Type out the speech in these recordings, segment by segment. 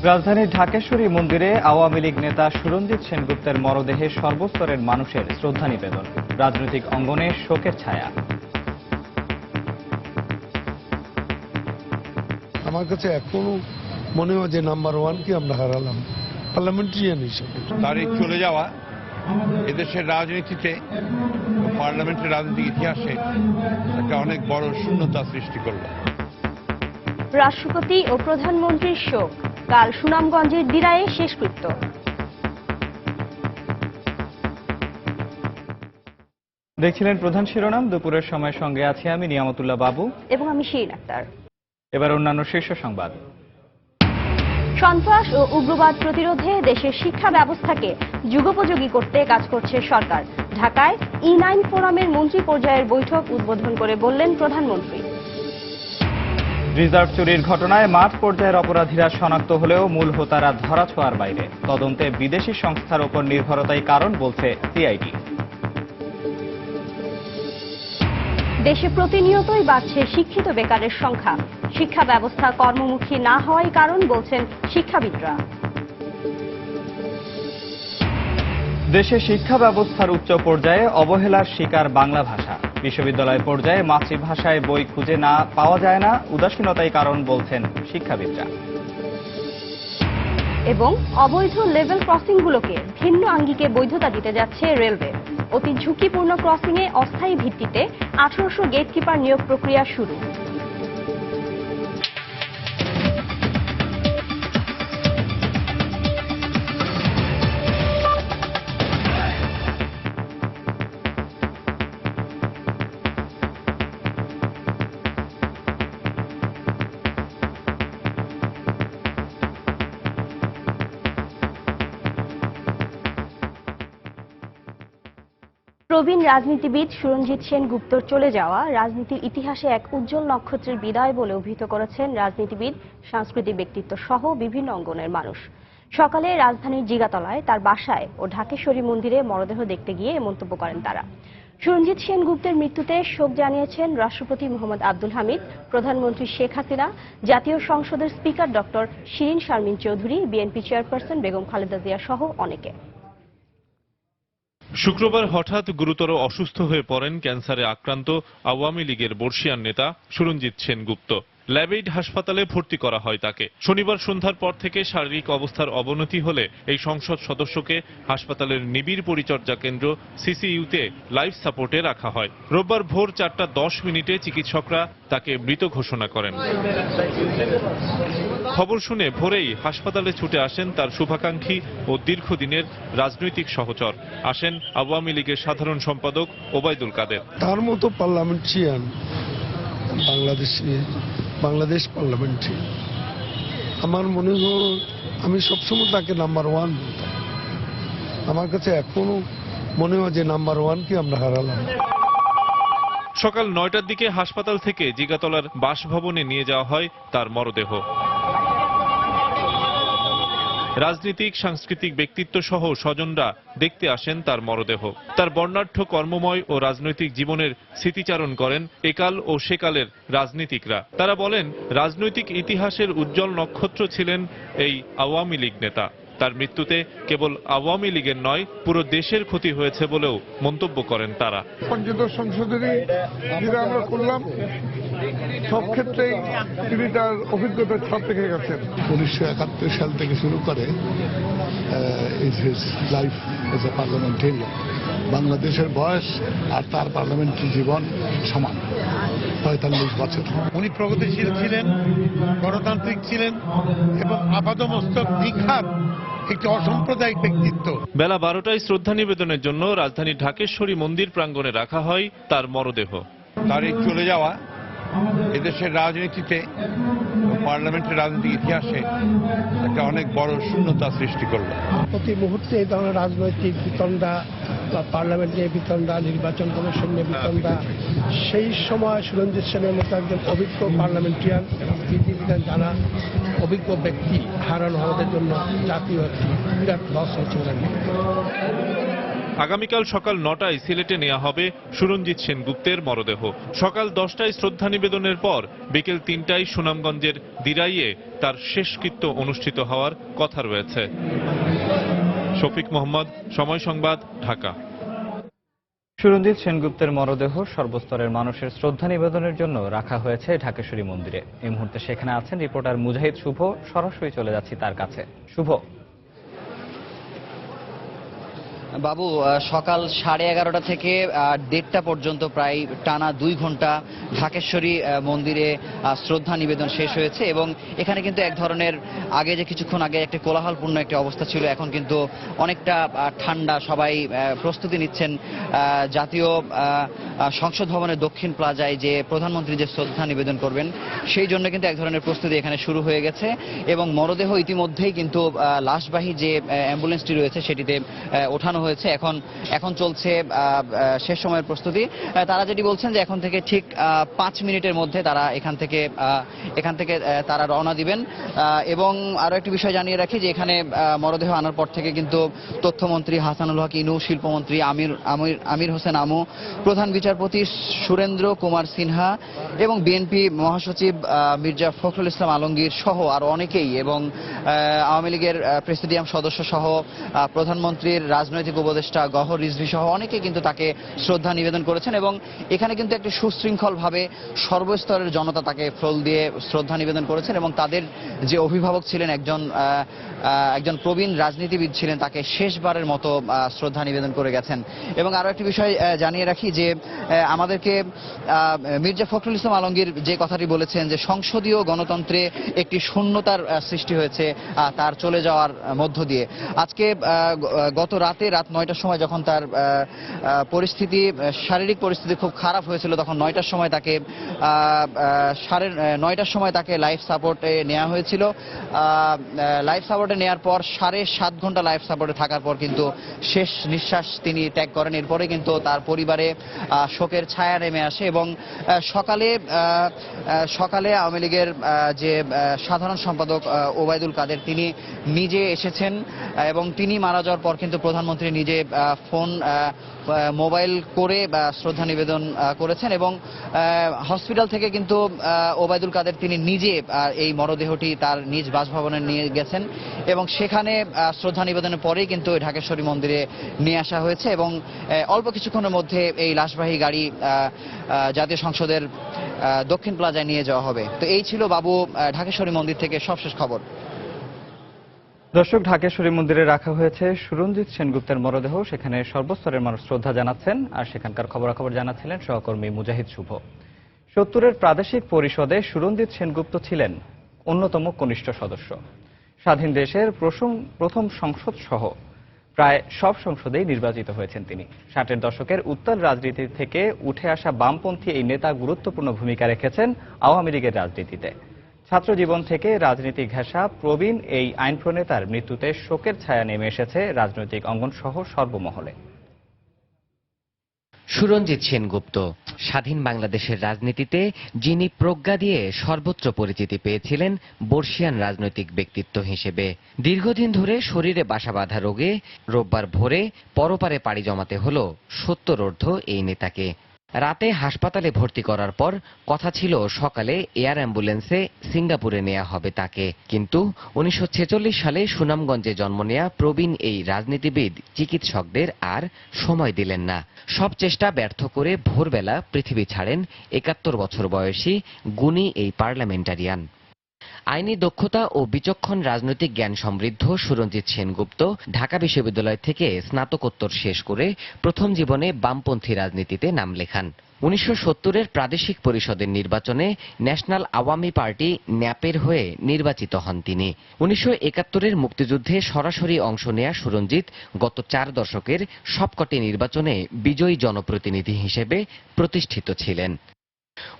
রাজধানীর ঢাকেশ্বরী মন্দিরে আওয়ামী লীগ নেতা সুরঞ্জিত সেনগুপ্তের মরদেহে সর্বস্তরের মানুষের শ্রদ্ধা নিবেদন। রাজনৈতিক অঙ্গনে শোকের ছায়া। আমার কাছে এখনো মনে হয় যে নাম্বার ওয়ানকে আমরা হারালাম পার্লামেন্টারিয়ান হিসেবে। তার এই চলে যাওয়া এদেশের রাজনীতিতে, পার্লামেন্টের রাজনৈতিক ইতিহাসে একটা অনেক বড় শূন্যতা সৃষ্টি করল। রাষ্ট্রপতি ও প্রধানমন্ত্রীর শোক, কাল সুনামগঞ্জের দিরায়ে শেষকৃত্য। দেখছিলেন প্রধান শিরোনাম। দুপুরের সময় সঙ্গে আছি আমি নিয়ামতুল্লাহ বাবু এবং আমি শিরিন আক্তার। এবার অন্যান্য শীর্ষ সংবাদ। সন্ত্রাস ও উগ্রবাদ প্রতিরোধে দেশের শিক্ষা ব্যবস্থাকে যুগোপযোগী করতে কাজ করছে সরকার। ঢাকায় E9 ফোরামের মন্ত্রী পর্যায়ের বৈঠক উদ্বোধন করে বললেন প্রধানমন্ত্রী। রিজার্ভ চুরির ঘটনায় মাঠ পর্যায়ের অপরাধীরা শনাক্ত হলেও মূল হোতারা ধরাছোঁয়ার বাইরে। তদন্তে বিদেশি সংস্থার উপর নির্ভরতাই কারণ বলছে সিআইডি। দেশে প্রতিনিয়তই বাড়ছে শিক্ষিত বেকারের সংখ্যা। শিক্ষা ব্যবস্থা কর্মমুখী না হওয়াই কারণ বলছেন শিক্ষাবিদরা। দেশে শিক্ষা ব্যবস্থার উচ্চ পর্যায়ে অবহেলার শিকার বাংলা ভাষা। বিশ্ববিদ্যালয় পর্যায়ে মাতৃভাষায় বই খুঁজে না পাওয়া যায় না, উদাসীনতাই কারণ বলছেন শিক্ষাবিদরা। এবং অবৈধ লেভেল ক্রসিংগুলোকে ভিন্ন আঙ্গিকে বৈধতা দিতে যাচ্ছে রেলওয়ে। অতি ঝুঁকিপূর্ণ ক্রসিংয়ে অস্থায়ী ভিত্তিতে 1800 গেটকিপার নিয়োগ প্রক্রিয়া শুরু। প্রবীণ রাজনীতিবিদ সুরঞ্জিত সেনগুপ্তর চলে যাওয়া রাজনীতির ইতিহাসে এক উজ্জ্বল নক্ষত্রের বিদায় বলে অভিহিত করেছেন রাজনীতিবিদ, সাংস্কৃতিক ব্যক্তিত্ব সহ বিভিন্ন অঙ্গনের মানুষ। সকালে রাজধানীর জিগাতলায় তার বাসায় ও ঢাকেশ্বরী মন্দিরে মরদেহ দেখতে গিয়ে মন্তব্য করেন তারা। সুরঞ্জিত সেনগুপ্তের মৃত্যুতে শোক জানিয়েছেন রাষ্ট্রপতি মোহাম্মদ আব্দুল হামিদ, প্রধানমন্ত্রী শেখ হাসিনা, জাতীয় সংসদের speaker doctor Shirin Sharmin Chowdhury, BNP chairperson Begum Khaleda Zia সহ অনেকে। শুক্রবার হঠাৎ গুরুতর অসুস্থ হয়ে পড়েন ক্যান্সারে আক্রান্ত আওয়ামী লীগের বর্ষিয়ান নেতা সুরঞ্জিত সেনগুপ্ত। ল্যাবেইড হাসপাতালে ভর্তি করা হয় তাকে। শনিবার সন্ধ্যার পর থেকে শারীরিক অবস্থার অবনতি হলে এই সংসদ সদস্যকে হাসপাতালের নিবিড় পরিচর্যা কেন্দ্র সিসিইউতে লাইফ সাপোর্টে রাখা হয়। রোববার ভোর 4:10 চিকিৎসকরা তাকে মৃত ঘোষণা করেন। খবর শুনে ভোরেই হাসপাতালে ছুটে আসেন তার শুভাকাঙ্ক্ষী ও দীর্ঘদিনের রাজনৈতিক সহচর। আসেন আওয়ামী লীগের সাধারণ সম্পাদক ওবায়দুল কাদের। তার মতো পার্লামেন্টারিয়ান বাংলাদেশ পার্লামেন্টে আমার মনে হয় আমি সবসময় তাকে নাম্বার ওয়ান বলতাম। আমার কাছে এখনো মনে হয় যে নাম্বার ওয়ানকে আমরা হারালাম। সকাল 9টার দিকে হাসপাতাল থেকে জিগাতলার বাসভবনে নিয়ে যাওয়া হয় তার মরদেহ। রাজনীতিক, সাংস্কৃতিক ব্যক্তিত্ব সহ স্বজনরা দেখতে আসেন তার মরদেহ। তার বর্ণাঢ্য কর্মময় ও রাজনৈতিক জীবনের স্মৃতিচারণ করেন একাল ও সেকালের রাজনীতিকরা। তারা বলেন, রাজনৈতিক ইতিহাসের উজ্জ্বল নক্ষত্র ছিলেন এই আওয়ামী লীগ নেতা। তার মৃত্যুতে কেবল আওয়ামী লীগের নয়, পুরো দেশের ক্ষতি হয়েছে বলেও মন্তব্য করেন তারা। পঞ্চদশ সংশোধনী যেটা আমরা করলাম, সব ক্ষেত্রেই তিনি তার অভিজ্ঞতার ছাপ রেখে গেছেন। 1971 সাল থেকে শুরু করে লাইফ এজ এ পার্লামেন্টেরিয়ান। বাংলাদেশের বয়স আর তার পার্লামেন্টারি জীবন সমান, 45 বছর। উনি প্রগতিশীল ছিলেন, গণতান্ত্রিক ছিলেন এবং আপাদমস্তক নিখাত একটি অসাম্প্রদায়িক ব্যক্তিত্ব। বেলা 12টায় শ্রদ্ধা নিবেদনের জন্য রাজধানীর ঢাকেশ্বরী মন্দির প্রাঙ্গণে রাখা হয় তার মরদেহ। তার এই চলে যাওয়া এদেশের রাজনীতিতে, পার্লামেন্টের রাজনৈতিক ইতিহাসে একটা অনেক বড় শূন্যতা সৃষ্টি করল। প্রতি মুহূর্তে এই ধরনের রাজনৈতিক বিতণ্ডা বা পার্লামেন্টে বিতণ্ডা, নির্বাচন কমিশনে বিতণ্ডা, সেই সময় সুরঞ্জিত সেনের মতো একজন অভিজ্ঞ পার্লামেন্টারিয়ান এবং বিধিবিধান জানা অভিজ্ঞ ব্যক্তি হারানো আমাদের জন্য জাতীয় বিরাট লস হয়েছে। আগামীকাল সকাল 9টায় সিলেটে নেওয়া হবে সুরঞ্জিত সেনগুপ্তের মরদেহ। সকাল 10টায় শ্রদ্ধা নিবেদনের পর বিকেল 3টায় সুনামগঞ্জের দিরাইয়ে তার শেষকৃত্য অনুষ্ঠিত হওয়ার কথা রয়েছে। শফিক মোহাম্মদ, সময় সংবাদ, ঢাকা। সুরঞ্জিত সেনগুপ্তের মরদেহ সর্বস্তরের মানুষের শ্রদ্ধা নিবেদনের জন্য রাখা হয়েছে ঢাকেশ্বরী মন্দিরে। এই মুহূর্তে সেখানে আছেন রিপোর্টার মুজাহিদ শুভ। সরাসরি চলে যাচ্ছি তার কাছে। শুভ, বাবু, সকাল 11:30 থেকে 1:30 পর্যন্ত প্রায় টানা 2 ঘন্টা ঢাকেশ্বরী মন্দিরে শ্রদ্ধা নিবেদন শেষ হয়েছে এবং এখানে কিন্তু এক ধরনের আগে যে কিছুক্ষণ আগে একটা কোলাহলপূর্ণ একটা অবস্থা ছিল, এখন কিন্তু অনেকটা ঠান্ডা। সবাই প্রস্তুতি নিচ্ছেন জাতীয় সংসদ ভবনের দক্ষিণ প্লাজায় যে প্রধানমন্ত্রী যে শ্রদ্ধা নিবেদন করবেন সেই জন্য কিন্তু এক ধরনের প্রস্তুতি এখানে শুরু হয়ে গেছে এবং মরদেহ ইতিমধ্যেই কিন্তু লাশবাহী যে অ্যাম্বুলেন্সটি রয়েছে সেটিতে ওঠানো হয়েছে। এখন চলছে শেষ সময়ের প্রস্তুতি। তারা যেটি বলছেন যে এখন থেকে ঠিক 5 মিনিটের মধ্যে তারা এখান থেকে তারা রওনা দিবেন। এবং আরো একটি বিষয় জানিয়ে রাখি যে এখানে মরদেহ আনার পর থেকে কিন্তু তথ্যমন্ত্রী হাসানুল হক ইনু, শিল্পমন্ত্রী আমির হোসেন আমু, প্রধান বিচারপতি সুরেন্দ্র কুমার সিনহা এবং বিএনপি মহাসচিব মির্জা ফখরুল ইসলাম আলমগীর সহ আরো অনেকেই এবং আওয়ামী লীগের প্রেসিডিয়াম সদস্য সহ প্রধানমন্ত্রীর রাজনৈতিক উপদেষ্টা গহর রিজভী সহ অনেকে কিন্তু তাকে শ্রদ্ধা নিবেদন করেছেন এবং এখানে কিন্তু একটি সুশৃঙ্খলভাবে সর্বস্তরের জনতা তাকে ফুল দিয়ে শ্রদ্ধা নিবেদন করেছেন এবং তাদের যে অভিভাবক ছিলেন একজন প্রবীণ রাজনীতিবিদ ছিলেন, তাকে শেষবারের মতো শ্রদ্ধা নিবেদন করে গেছেন। এবং আরো একটি বিষয় জানিয়ে রাখি যে আমাদেরকে মির্জা ফখরুল ইসলাম আলমগীর যে কথাটি বলেছেন যে সংসদীয় গণতন্ত্রে একটি শূন্যতার সৃষ্টি হয়েছে তার চলে যাওয়ার মধ্য দিয়ে। আজকে গত রাত 9টার সময় যখন তার শারীরিক পরিস্থিতি খুব খারাপ হয়েছিল, তখন 9টার সময় তাকে 9:30টার সময় তাকে লাইফ সাপোর্টে নেওয়া হয়েছিল। লাইফ সাপোর্টে নেওয়ার পর 7.5 ঘন্টা লাইফ সাপোর্টে থাকার পর কিন্তু শেষ নিঃশ্বাস তিনি ত্যাগ করেন। এরপরে কিন্তু তার পরিবারে শোকের ছায়া নেমে আসে এবং সকালে আওয়ামী লীগের যে সাধারণ সম্পাদক ওবায়দুল কাদের তিনি নিজে এসেছেন এবং তিনি মারা যাওয়ার পর কিন্তু প্রধানমন্ত্রী নিজে মোবাইল করে শ্রদ্ধা নিবেদন করেছেন এবং হসপিটাল থেকে কিন্তু ওবায়দুল কাদের তিনি নিজে এই মরদেহটি তার নিজ বাসভবনে নিয়ে গেছেন এবং সেখানে শ্রদ্ধা নিবেদনের পরেই কিন্তু ঢাকেশ্বরী মন্দিরে নিয়ে আসা হয়েছে এবং অল্প কিছুক্ষণের মধ্যে এই লাশবাহী গাড়ি জাতীয় সংসদের দক্ষিণ প্লাজায় নিয়ে যাওয়া হবে। তো এই ছিল বাবু ঢাকেশ্বরী মন্দির থেকে সবশেষ খবর। দর্শক, ঢাকেশ্বরী মন্দিরে রাখা হয়েছে সুরঞ্জিত সেনগুপ্তের মরদেহ। সেখানে সর্বস্তরের মানুষ শ্রদ্ধা জানাচ্ছেন আর সেখানকার খবরাখবর জানাচ্ছিলেন সহকর্মী মুজাহিদ শুভ। 70-এর প্রাদেশিক পরিষদে সুরঞ্জিত সেনগুপ্ত ছিলেন অন্যতম কনিষ্ঠ সদস্য। স্বাধীন দেশের প্রথম সংসদ সহ প্রায় সব সংসদেই নির্বাচিত হয়েছেন তিনি। 60-এর দশকের উত্তর রাজনীতি থেকে উঠে আসা বামপন্থী এই নেতা গুরুত্বপূর্ণ ভূমিকা রেখেছেন আওয়ামী লীগের রাজনীতিতে। ছাত্র জীবন থেকে রাজনীতি ঘেঁষা প্রবীণ এই আইন প্রণেতার মৃত্যুতে শোকের ছায়া নেমে এসেছে রাজনৈতিক অঙ্গন সহ সর্বমহলে। সুরঞ্জিত সেনগুপ্ত স্বাধীন বাংলাদেশের রাজনীতিতে যিনি প্রজ্ঞা দিয়ে সর্বত্র পরিচিতি পেয়েছিলেন বর্ষিয়ান রাজনৈতিক ব্যক্তিত্ব হিসেবে। দীর্ঘদিন ধরে শরীরে বাসা বাঁধা রোগে রোববার ভোরে পরপারে পাড়ি জমাতে হলো 70 এই নেতাকে। রাতে হাসপাতালে ভর্তি করার পর কথা ছিল সকালে এয়ার অ্যাম্বুলেন্সে সিঙ্গাপুরে নেওয়া হবে তাকে, কিন্তু 1946 সালে সুনামগঞ্জে জন্ম নেয়া প্রবীণ এই রাজনীতিবিদ চিকিৎসকদের আর সময় দিলেন না। সব চেষ্টা ব্যর্থ করে ভোরবেলা পৃথিবী ছাড়েন 71 বছর বয়সী গুণী এই পার্লামেন্টারিয়ান। আইনি দক্ষতা ও বিচক্ষণ রাজনৈতিক জ্ঞান সমৃদ্ধ সুরঞ্জিত সেনগুপ্ত ঢাকা বিশ্ববিদ্যালয় থেকে স্নাতকোত্তর শেষ করে প্রথম জীবনে বামপন্থী রাজনীতিতে নাম লেখান। 1970-এর প্রাদেশিক পরিষদের নির্বাচনে ন্যাশনাল আওয়ামী পার্টি ন্যাপের হয়ে নির্বাচিত হন তিনি। 1971-এর মুক্তিযুদ্ধে সরাসরি অংশ নেয়া সুরঞ্জিত গত 4 দশকের সবকটি নির্বাচনে বিজয়ী জনপ্রতিনিধি হিসেবে প্রতিষ্ঠিত ছিলেন।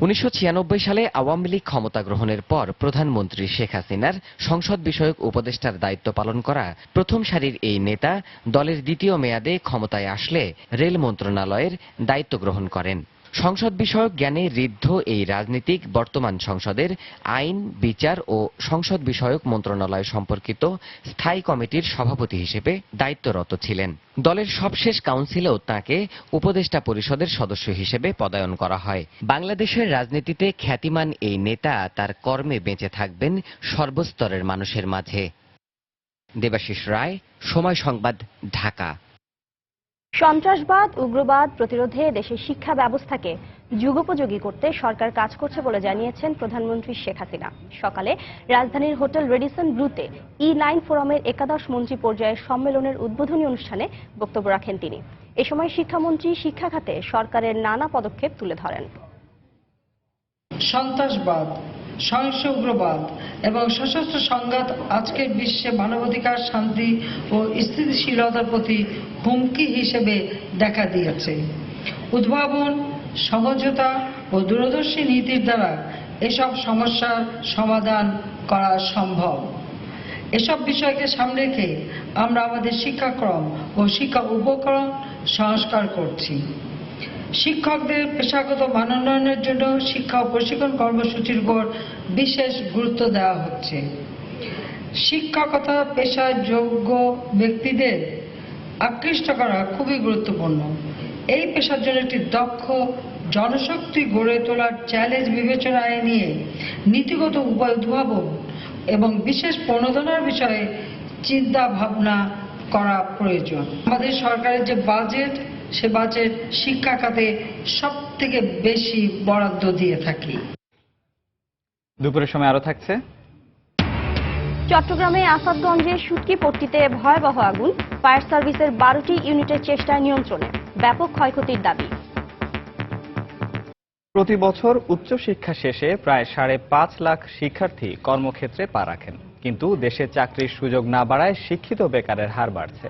1996 সালে আওয়ামী লীগ ক্ষমতা গ্রহণের পর প্রধানমন্ত্রী শেখ হাসিনার সংসদ বিষয়ক উপদেষ্টার দায়িত্ব পালন করা প্রথম সারির এই নেতা দলের দ্বিতীয় মেয়াদে ক্ষমতায় আসলে রেল মন্ত্রণালয়ের দায়িত্ব গ্রহণ করেন। সংসদ বিষয়ক জ্ঞানে ঋদ্ধ এই রাজনীতিক বর্তমান সংসদের আইন, বিচার ও সংসদ বিষয়ক মন্ত্রণালয় সম্পর্কিত স্থায়ী কমিটির সভাপতি হিসেবে দায়িত্বরত ছিলেন। দলের সবশেষ কাউন্সিলেও তাঁকে উপদেষ্টা পরিষদের সদস্য হিসেবে পদায়ন করা হয়। বাংলাদেশের রাজনীতিতে খ্যাতিমান এই নেতা তার কর্মে বেঁচে থাকবেন সর্বস্তরের মানুষের মাঝে। দেবাশিস রায়, সময় সংবাদ, ঢাকা। সন্ত্রাসবাদ, উগ্রবাদ প্রতিরোধে দেশের শিক্ষা ব্যবস্থাকে যুগোপযোগী করতে সরকার কাজ করছে বলে জানিয়েছেন প্রধানমন্ত্রী শেখ হাসিনা। সকালে রাজধানীর হোটেল রেডিসন ব্লুতে E9 ফোরামের 11 মন্ত্রী পর্যায়ের সম্মেলনের উদ্বোধনী অনুষ্ঠানে বক্তব্য রাখেন তিনি। এ সময় শিক্ষামন্ত্রী শিক্ষা খাতে সরকারের নানা পদক্ষেপ তুলে ধরেন। সন্ত্রাসবাদ, সহিংস উগ্রবাদ এবং সশস্ত্র সংঘাত আজকের বিশ্বে মানবাধিকার, শান্তি ও স্থিতিশীলতার প্রতি হুমকি হিসেবে দেখা দিয়েছে। উদ্ভাবন, সমঝোতা ও দূরদর্শী নীতির দ্বারা এসব সমস্যার সমাধান করা সম্ভব। এসব বিষয়কে সামনে রেখে আমরা আমাদের শিক্ষাক্রম ও শিক্ষা উপকরণ সংস্কার করছি। শিক্ষকদের পেশাগত মানোন্নয়নের জন্য শিক্ষা ও প্রশিক্ষণ কর্মসূচির উপর বিশেষ গুরুত্ব দেওয়া হচ্ছে। শিক্ষকতা পেশায় যোগ্য ব্যক্তিদের আকৃষ্ট করা খুবই গুরুত্বপূর্ণ। এই পেশার জন্য একটি দক্ষ জনশক্তি গড়ে তোলার চ্যালেঞ্জ বিবেচনায় নিয়ে নীতিগত উপায় উদ্ভাবন এবং বিশেষ প্রণোদনার বিষয়ে চিন্তা ভাবনা করা প্রয়োজন। আমাদের সরকারের যে বাজেট, সে বাজেট শিক্ষা খাতে সব থেকে বেশি বরাদ্দ দিয়ে থাকি। দুপুরের সময় আরো থাকছে। চট্টগ্রামে আসাদগঞ্জে সুটকি পট্টিতে ভয়াবহ আগুন, ফায়ার সার্ভিসের 12টি ইউনিটের চেষ্টায় নিয়ন্ত্রণে, ব্যাপক ক্ষয়ক্ষতির দাবি। প্রতি বছর উচ্চশিক্ষা শেষে প্রায় 5.5 লাখ শিক্ষার্থী কর্মক্ষেত্রে পা রাখেন, কিন্তু দেশে চাকরির সুযোগ না বাড়ায় শিক্ষিত বেকারের হার বাড়ছে।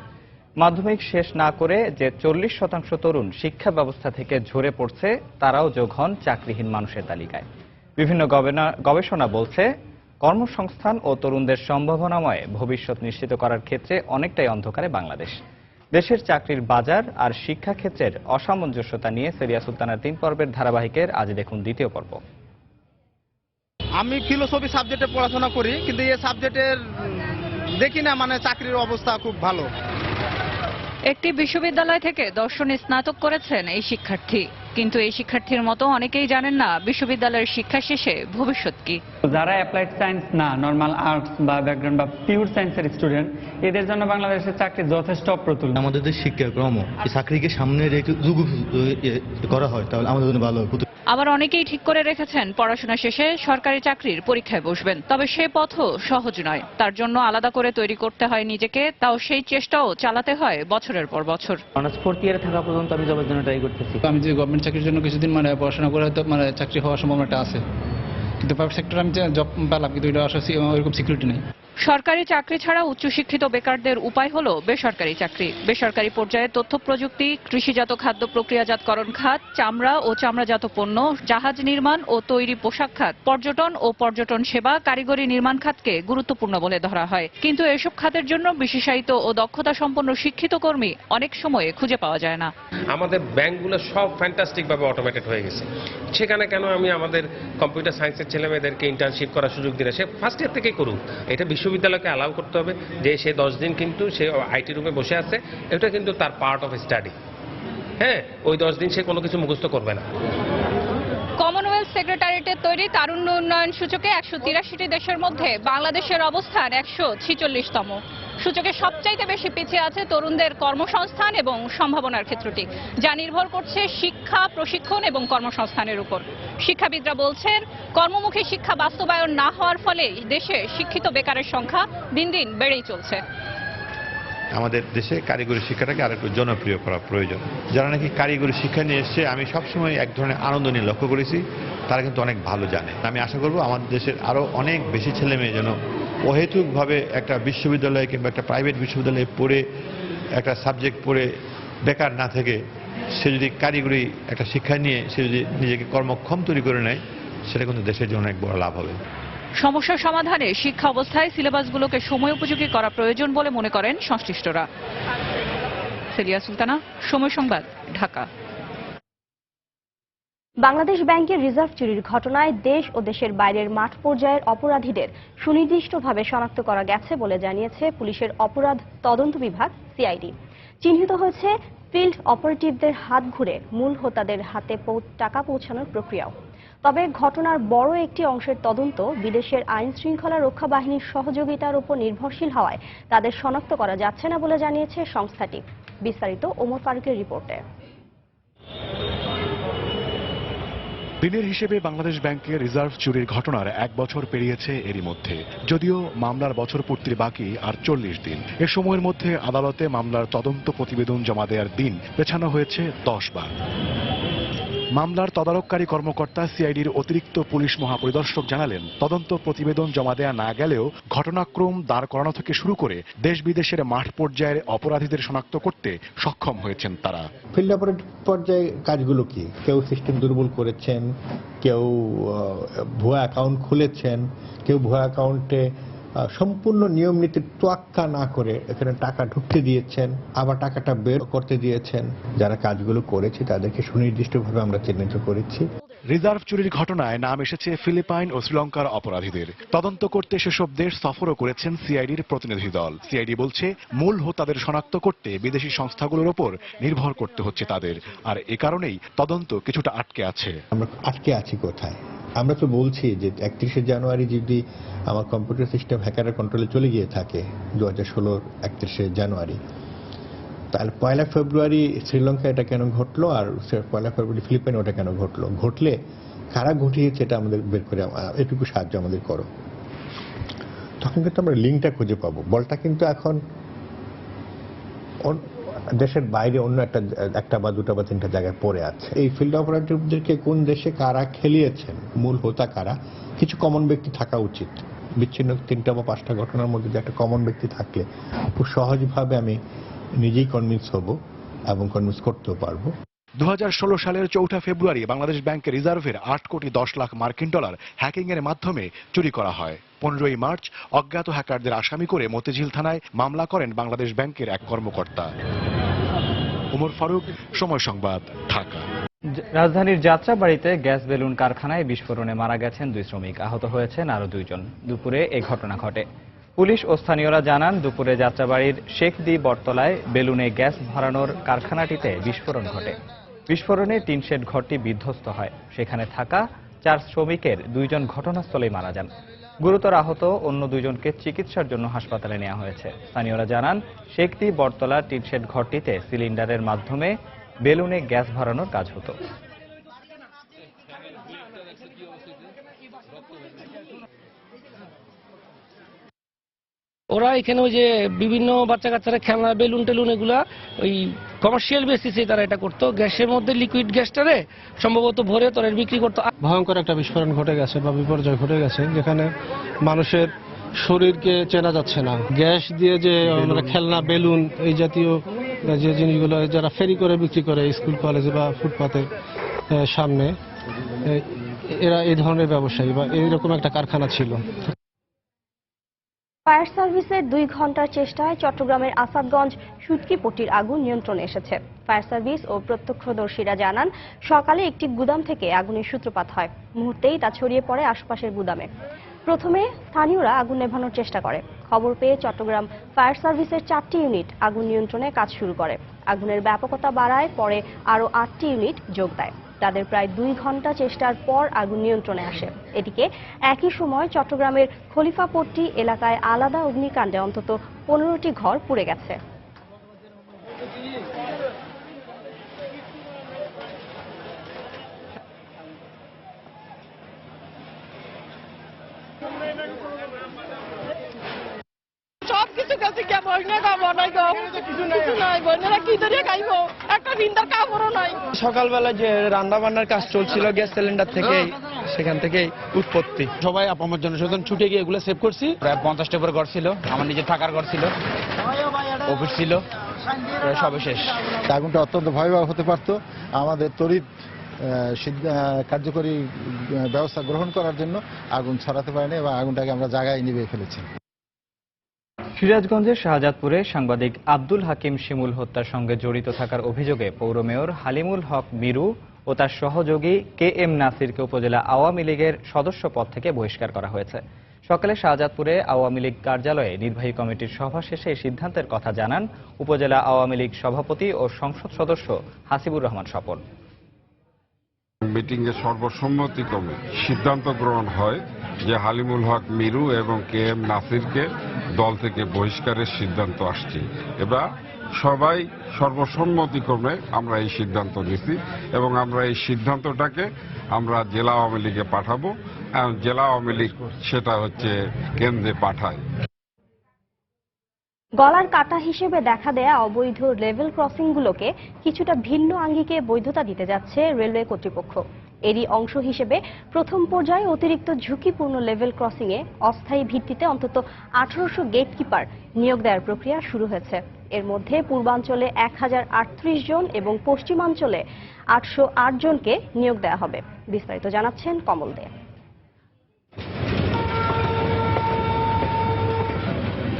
মাধ্যমিক শেষ না করে যে 40% তরুণ শিক্ষা ব্যবস্থা থেকে ঝরে পড়ছে, তারাও যোগ হন চাকরিহীন মানুষের তালিকায়। বিভিন্ন গবেষণা বলছে, কর্মসংস্থান ও তরুণদের সম্ভাবনাময় ভবিষ্যৎ নিশ্চিত করার ক্ষেত্রে অনেকটাই অন্ধকারে বাংলাদেশ। দেশের চাকরির বাজার আর শিক্ষা ক্ষেত্রের অসামঞ্জস্যতা নিয়ে সেলিয়া সুলতানার 3 পর্বের ধারাবাহিকের আজ দেখুন 2য় পর্ব। আমি ফিলোসফি সাবজেক্টে পড়াশোনা করি, কিন্তু এই সাবজেক্টের দেখি না মানে চাকরির অবস্থা খুব ভালো। একটি বিশ্ববিদ্যালয় থেকে দর্শনে স্নাতক করেছেন এই শিক্ষার্থী, কিন্তু এই শিক্ষার্থীর মতো অনেকেই জানেন না বিশ্ববিদ্যালয়ের শিক্ষা শেষে ভবিষ্যৎ কি। যারা অ্যাপ্লাইড সায়েন্স না, নর্মাল আর্টস বা ব্যাকগ্রাউন্ড বা পিওর সায়েন্সের স্টুডেন্ট, এদের জন্য বাংলাদেশের চাকরি যথেষ্ট অপ্রতুল। আমাদের যে শিক্ষাক্রম চাকরিকে সামনে রেখে করা হয় তাহলে আমাদের জন্য ভালো হবে। আবার অনেকেই ঠিক করে রেখেছেন পড়াশোনা শেষে সরকারি চাকরির পরীক্ষায় বসবেন, তবে সে পথও সহজ নয়। তার জন্য আলাদা করে তৈরি করতে হয় নিজেকে, তাও সেই চেষ্টাও চালাতে হয় বছরের পর বছর। অনার্স 4th ইয়ারে থাকা পর্যন্ত আমি জবের জন্য ট্রাই করতেছি। আমি যে গভর্নমেন্ট চাকরির জন্য কিছুদিন পড়াশোনা করে হয়তো চাকরি হওয়ার সম্ভাবনাটা আছে, কিন্তু প্রাইভেট সেক্টরে আমি জব পেলাম, কিন্তু এটা আসলে ওইরকম সিকিউরিটি নেই। সরকারি চাকরি ছাড়া উচ্চশিক্ষিত বেকারদের উপায় হলো বেসরকারি চাকরি। বেসরকারি পর্যায়ে তথ্য প্রযুক্তি, কৃষিজাত খাদ্য প্রক্রিয়াজাতকরণ খাত, চামড়া ও চামড়াজাত পণ্য, জাহাজ নির্মাণ ও তৈরি পোশাক খাত, পর্যটন ও পর্যটন সেবা, কারিগরি নির্মাণ খাতকে গুরুত্বপূর্ণ বলে ধরা হয়। কিন্তু এসব খাতের জন্য বিশেষায়িত ও দক্ষতা সম্পন্ন শিক্ষিত কর্মী অনেক সময়ে খুঁজে পাওয়া যায় না। আমাদের ব্যাংকগুলো সব ফ্যান্টাস্টিক ভাবে অটোমেটেড হয়ে গেছে। সেখানে কেন আমি আমাদের কম্পিউটার সায়েন্সের ছেলেমেয়েদেরকে ইন্টার্নশিপ করার সুযোগ দিলে সে ফার্স্ট ইয়ার থেকেই করুক। এটা বিশ্ববিদ্যালয়কে অ্যালাউ করতে হবে যে সে 10 দিন কিন্তু সে আইটি রুমে বসে আছে, এটা কিন্তু তার পার্ট অফ স্টাডি। হ্যাঁ, ওই 10 দিন সে কোনো কিছু মুখস্থ করবে না। কমনওয়েলথ সেক্রেটারিয়েটের তৈরি তারুণ্য উন্নয়ন সূচকে 183টি দেশের মধ্যে বাংলাদেশের অবস্থান 146তম। সূচকে সবচাইতে বেশি পিছিয়ে আছে তরুণদের কর্মসংস্থান এবং সম্ভাবনার ক্ষেত্রটি, যা নির্ভর করছে শিক্ষা, প্রশিক্ষণ এবং কর্মসংস্থানের উপর। শিক্ষাবিদরা বলছেন, কর্মমুখী শিক্ষা বাস্তবায়ন না হওয়ার ফলে দেশে শিক্ষিত বেকারের সংখ্যা দিন দিন বেড়েই চলছে। আমাদের দেশে কারিগরি শিক্ষাটাকে আরেকটু জনপ্রিয় করা প্রয়োজন। যারা নাকি কারিগরি শিক্ষা নিয়ে এসছে, আমি সবসময় এক ধরনের আনন্দ নিয়ে লক্ষ্য করেছি, তারা কিন্তু অনেক ভালো জানে। আমি আশা করব আমাদের দেশের আরও অনেক বেশি ছেলে মেয়ে যেন অহেতুকভাবে একটা বিশ্ববিদ্যালয়ে কিংবা একটা প্রাইভেট বিশ্ববিদ্যালয়ে পড়ে একটা সাবজেক্ট পড়ে বেকার না থেকে সে যদি কারিগরি একটা শিক্ষা নিয়ে সে যদি নিজেকে কর্মক্ষম তৈরি করে নেয়, সেটা কিন্তু দেশের জন্য অনেক বড় লাভ হবে। সমস্যা সমাধানে শিক্ষা অবস্থায় সিলেবাসগুলোকে সময় উপযোগী করা প্রয়োজন বলে মনে করেন সংশ্লিষ্টরা। সেলিয়া সুলতানা, সময় সংবাদ, ঢাকা। বাংলাদেশ ব্যাংকের রিজার্ভ চুরির ঘটনায় দেশ ও দেশের বাইরের মাঠ পর্যায়ের অপরাধীদের সুনির্দিষ্টভাবে শনাক্ত করা গেছে বলে জানিয়েছে পুলিশের অপরাধ তদন্ত বিভাগ সিআইডি। চিহ্নিত হয়েছে ফিল্ড অপারেটিভদের হাত ঘুরে মূল হোতাদের হাতে টাকা পৌঁছানোর প্রক্রিয়াও। তবে ঘটনার বড় একটি অংশের তদন্ত বিদেশের আইন শৃঙ্খলা রক্ষা বাহিনীর সহযোগিতার উপর নির্ভরশীল হওয়ায় তাদের শনাক্ত করা যাচ্ছে না বলে জানিয়েছে সংস্থাটি। বিস্তারিত ওমর ফারুকের রিপোর্টে। দিনের হিসেবে বাংলাদেশ ব্যাংকের রিজার্ভ চুরির ঘটনার 1 বছর পেরিয়েছে এরই মধ্যে। যদিও মামলার বছর পূর্তির বাকি আর 40 দিন। এ সময়ের মধ্যে আদালতে মামলার তদন্ত প্রতিবেদন জমা দেওয়ার দিন পেছানো হয়েছে 10 বার। মামলার তদারককারী কর্মকর্তা সিআইডির অতিরিক্ত পুলিশ মহাপরিদর্শক জানালেন, তদন্ত প্রতিবেদন জমা দেয়া না গেলেও ঘটনাক্রম দাঁড় করানো থেকে শুরু করে দেশ বিদেশের মাঠ পর্যায়ের অপরাধীদের শনাক্ত করতে সক্ষম হয়েছেন তারা। ফিল্ড অপারেটিভ পর্যায়ে কাজগুলো কি? কেউ সিস্টেম দুর্বল করেছেন, কেউ ভুয়া অ্যাকাউন্ট খুলেছেন, কেউ ভুয়া অ্যাকাউন্টে সম্পূর্ণ নিয়ম নীতির তোয়াক্কা না করে এখানে টাকা ঢুকতে দিয়েছেন, আবার টাকাটা বের করতে দিয়েছেন। যারা কাজগুলো করেছে তাদেরকে সুনির্দিষ্টভাবে আমরা চিহ্নিত করেছি। রিজার্ভ চুরির ঘটনায় নাম এসেছে ফিলিপাইন ও শ্রীলঙ্কার অপরাধীদের। তদন্ত করতে সেসব দেশ সফরও করেছেন সিআইডির প্রতিনিধি দল। সিআইডি বলছে, মূল হোতাদের শনাক্ত করতে বিদেশি সংস্থাগুলোর ওপর নির্ভর করতে হচ্ছে তাদের, আর এ কারণেই তদন্ত কিছুটা আটকে আছে। আমরা আটকে আছি কোথায়? আমরা তো বলছি যে 31শে জানুয়ারি যদি আমার কম্পিউটার সিস্টেম হ্যাকারের কন্ট্রোলে চলে গিয়ে থাকে 2016 31শে জানুয়ারি, তাহলে 1 ফেব্রুয়ারি শ্রীলঙ্কা এটা কেন ঘটলো, আর 1 ফেব্রুয়ারি ফিলিপাইন ওটা কেন ঘটলো? ঘটলে কারা ঘটিয়েছে এটা আমাদের বের করে এটুকু সাহায্য আমাদের করো। তখন কিন্তু আমরা লিঙ্কটা খুঁজে পাবো। বলটা কিন্তু এখন দেশের বাইরে অন্য একটা বা দুটা বা তিনটা জায়গায় পড়ে আছে। এই ফিল্ড অপারেটিভদেরকে কোন দেশে কারা খেলিয়েছেন, মূল হোতা কারা, কিছু কমন ব্যক্তি থাকা উচিত। বিচ্ছিন্ন 3টা বা 5টা ঘটনার মধ্যে যে একটা কমন ব্যক্তি থাকলে খুব সহজভাবে আমি নিজেই কনভিন্স হব এবং কনভিন্স করতেও পারবো। 2016 সালের 4 ফেব্রুয়ারি বাংলাদেশ ব্যাংকের রিজার্ভের 8 কোটি 10 লাখ মার্কিন ডলার হ্যাকিং এর মাধ্যমে চুরি করা হয়। 15ই মার্চ অজ্ঞাত হ্যাকারদের আসামি করে মতিঝিল থানায় মামলা করেন বাংলাদেশ ব্যাংকের এক কর্মকর্তা। ওমর ফারুক, সময় সংবাদ, ঢাকা। রাজধানীর যাত্রাবাড়িতে গ্যাস বেলুন কারখানায় বিস্ফোরণে মারা গেছেন 2 শ্রমিক, আহত হয়েছেন আরো 2 জন। দুপুরে এই ঘটনা ঘটে। পুলিশ ও স্থানীয়রা জানান, দুপুরে যাত্রাবাড়ির শেখদি বটতলায় বেলুনে গ্যাস ভরানোর কারখানাটিতে বিস্ফোরণ ঘটে। বিস্ফোরণে টিন শেড ঘরটি বিধ্বস্ত হয়। সেখানে থাকা 4 শ্রমিকের 2 জন ঘটনাস্থলেই মারা যান। গুরুতর আহত অন্য 2 জনকে চিকিৎসার জন্য হাসপাতালে নেওয়া হয়েছে। স্থানীয়রা জানান, শেখদি বটতলার টিন শেড ঘরটিতে সিলিন্ডারের মাধ্যমে বেলুনে গ্যাস ভরানোর কাজ হতো। ওরা এখানে ওই যে বিভিন্ন বাচ্চা কাচ্চারা খেলনা বেলুন টেলুন এগুলা ওই কমার্শিয়াল বেসিসে তারা এটা করতো। গ্যাসের মধ্যে লিকুইড গ্যাসটারে সম্ভবত ভরে তারা বিক্রি করতো। ভয়ঙ্কর একটা বিস্ফোরণ ঘটে গেছে বা বিপর্যয় ঘটে গেছে, যেখানে মানুষের শরীরকে চেনা যাচ্ছে না। গ্যাস দিয়ে যে আমরা খেলনা বেলুন এই জাতীয় যে জিনিসগুলো যারা ফেরি করে বিক্রি করে স্কুল কলেজে বা ফুটপাতের সামনে, এরা এই ধরনের ব্যবসায়ী বা এইরকম একটা কারখানা ছিল। ফায়ার সার্ভিসের 2 ঘন্টার চেষ্টায় চট্টগ্রামের আসাদগঞ্জ সুটকিপট্টির আগুন নিয়ন্ত্রণে এসেছে। ফায়ার সার্ভিস ও প্রত্যক্ষদর্শীরা জানান, সকালে একটি গুদাম থেকে আগুনের সূত্রপাত হয়। মুহূর্তেই তা ছড়িয়ে পড়ে আশপাশের গুদামে। প্রথমে স্থানীয়রা আগুন নেভানোর চেষ্টা করে। খবর পেয়ে চট্টগ্রাম ফায়ার সার্ভিসের 4টি ইউনিট আগুন নিয়ন্ত্রণে কাজ শুরু করে। আগুনের ব্যাপকতা বাড়ায় পরে আরও 8টি ইউনিট যোগ দেয়। তাদের প্রায় 2 ঘন্টা চেষ্টার পর আগুন নিয়ন্ত্রণে আসে। এদিকে একই সময় চট্টগ্রামের খলিফাপট্টি এলাকায় আলাদা অগ্নিকাণ্ডে অন্তত 15টি ঘর পুড়ে গেছে। সবকিছু কাছে কে বইনা খাবো নাই গো, কিছু নাই বইনারা কি ধরে খাইবো, একটা দিনদার কাপড়ও নাই। সকালবেলা যে রান্না বান্নার কাজ চলছিল গ্যাস সিলিন্ডার থেকে, সেখান থেকে উৎপত্তি। সবাই আমার জনসাধারণ ছুটে গিয়ে এগুলো সেভ করছি। প্রায় 50টা উপরে ঘর ছিল, আমার নিজের থাকার ঘর ছিল, অফিস ছিল, সবে শেষ। আগুনটা অত্যন্ত ভয়াবহ হতে পারত। আমাদের তড়িৎ কার্যকরী ব্যবস্থা গ্রহণ করার জন্য আগুন ছড়াতে পারেনি এবং আগুনটাকে আমরা জায়গায় নিভিয়ে ফেলেছি। সিরাজগঞ্জের শাহজাদপুরে সাংবাদিক আব্দুল হাকিম শিমুল হত্যার সঙ্গে জড়িত থাকার অভিযোগে পৌর মেয়র হালিমুল হক মিরু ও তার সহযোগী KM নাসিরকে উপজেলা আওয়ামী লীগের সদস্য পদ থেকে বহিষ্কার করা হয়েছে। সকালে শাহজাদপুরে আওয়ামী লীগ কার্যালয়ে নির্বাহী কমিটির সভা শেষে এই সিদ্ধান্তের কথা জানান উপজেলা আওয়ামী লীগ সভাপতি ও সংসদ সদস্য হাসিবুর রহমান স্বপন। মিটিংয়ে সর্বসম্মতিক্রমে সিদ্ধান্ত গ্রহণ হয় যে হালিমুল হক মিরু এবং KM নাসিরকে দল থেকে বহিষ্কারের সিদ্ধান্ত আসছে। এবার সবাই সর্বসম্মতিক্রমে আমরা এই সিদ্ধান্ত নিছি এবং আমরা এই সিদ্ধান্তটাকে আমরা জেলা আওয়ামী লীগে পাঠাবো। জেলা আওয়ামী লীগ সেটা হচ্ছে কেন্দ্রে পাঠায়। গলার কাটা হিসেবে দেখা দেয়া অবৈধ লেভেল ক্রসিংগুলোকে কিছুটা ভিন্ন আঙ্গিকে বৈধতা দিতে যাচ্ছে রেলওয়ে কর্তৃপক্ষ। এরই অংশ হিসেবে প্রথম পর্যায়ে অতিরিক্ত ঝুঁকিপূর্ণ লেভেল ক্রসিংয়ে অস্থায়ী ভিত্তিতে অন্তত 1800 গেটকিপার নিয়োগ দেওয়ার প্রক্রিয়া শুরু হয়েছে। এর মধ্যে পূর্বাঞ্চলে 1038 জন এবং পশ্চিমাঞ্চলে 808 জনকে নিয়োগ দেওয়া হবে। বিস্তারিত জানাচ্ছেন কমল দে।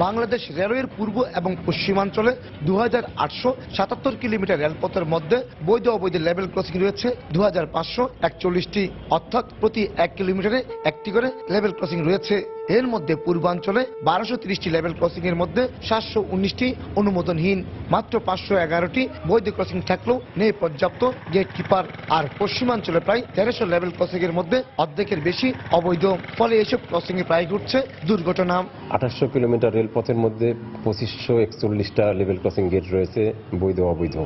বাংলাদেশ রেলওয়ের পূর্ব এবং পশ্চিমাঞ্চলে 2877 কিলোমিটার রেলপথের মধ্যে বৈধ অবৈধ লেভেল ক্রসিং রয়েছে 2541টি, অর্থাৎ প্রতি 1 কিলোমিটারে একটি করে লেভেল ক্রসিং রয়েছে। এর মধ্যে পূর্বাঞ্চলে 1230টি লেভেল ক্রসিং এর মধ্যে 719টি অনুমোদনহীন, মাত্র 511টি বৈধ ক্রসিং থাকলেও নেই পর্যাপ্ত গেটকিপার। আর পশ্চিমাঞ্চলে প্রায় 1300 লেভেল ক্রসিং এর মধ্যে অর্ধেকের বেশি অবৈধ। ফলে এসব ক্রসিং এ প্রায় ঘটছে দুর্ঘটনা। 2800 কিলোমিটার রেলপথের মধ্যে 2541টা লেভেল ক্রসিং গেট রয়েছে বৈধ অবৈধ।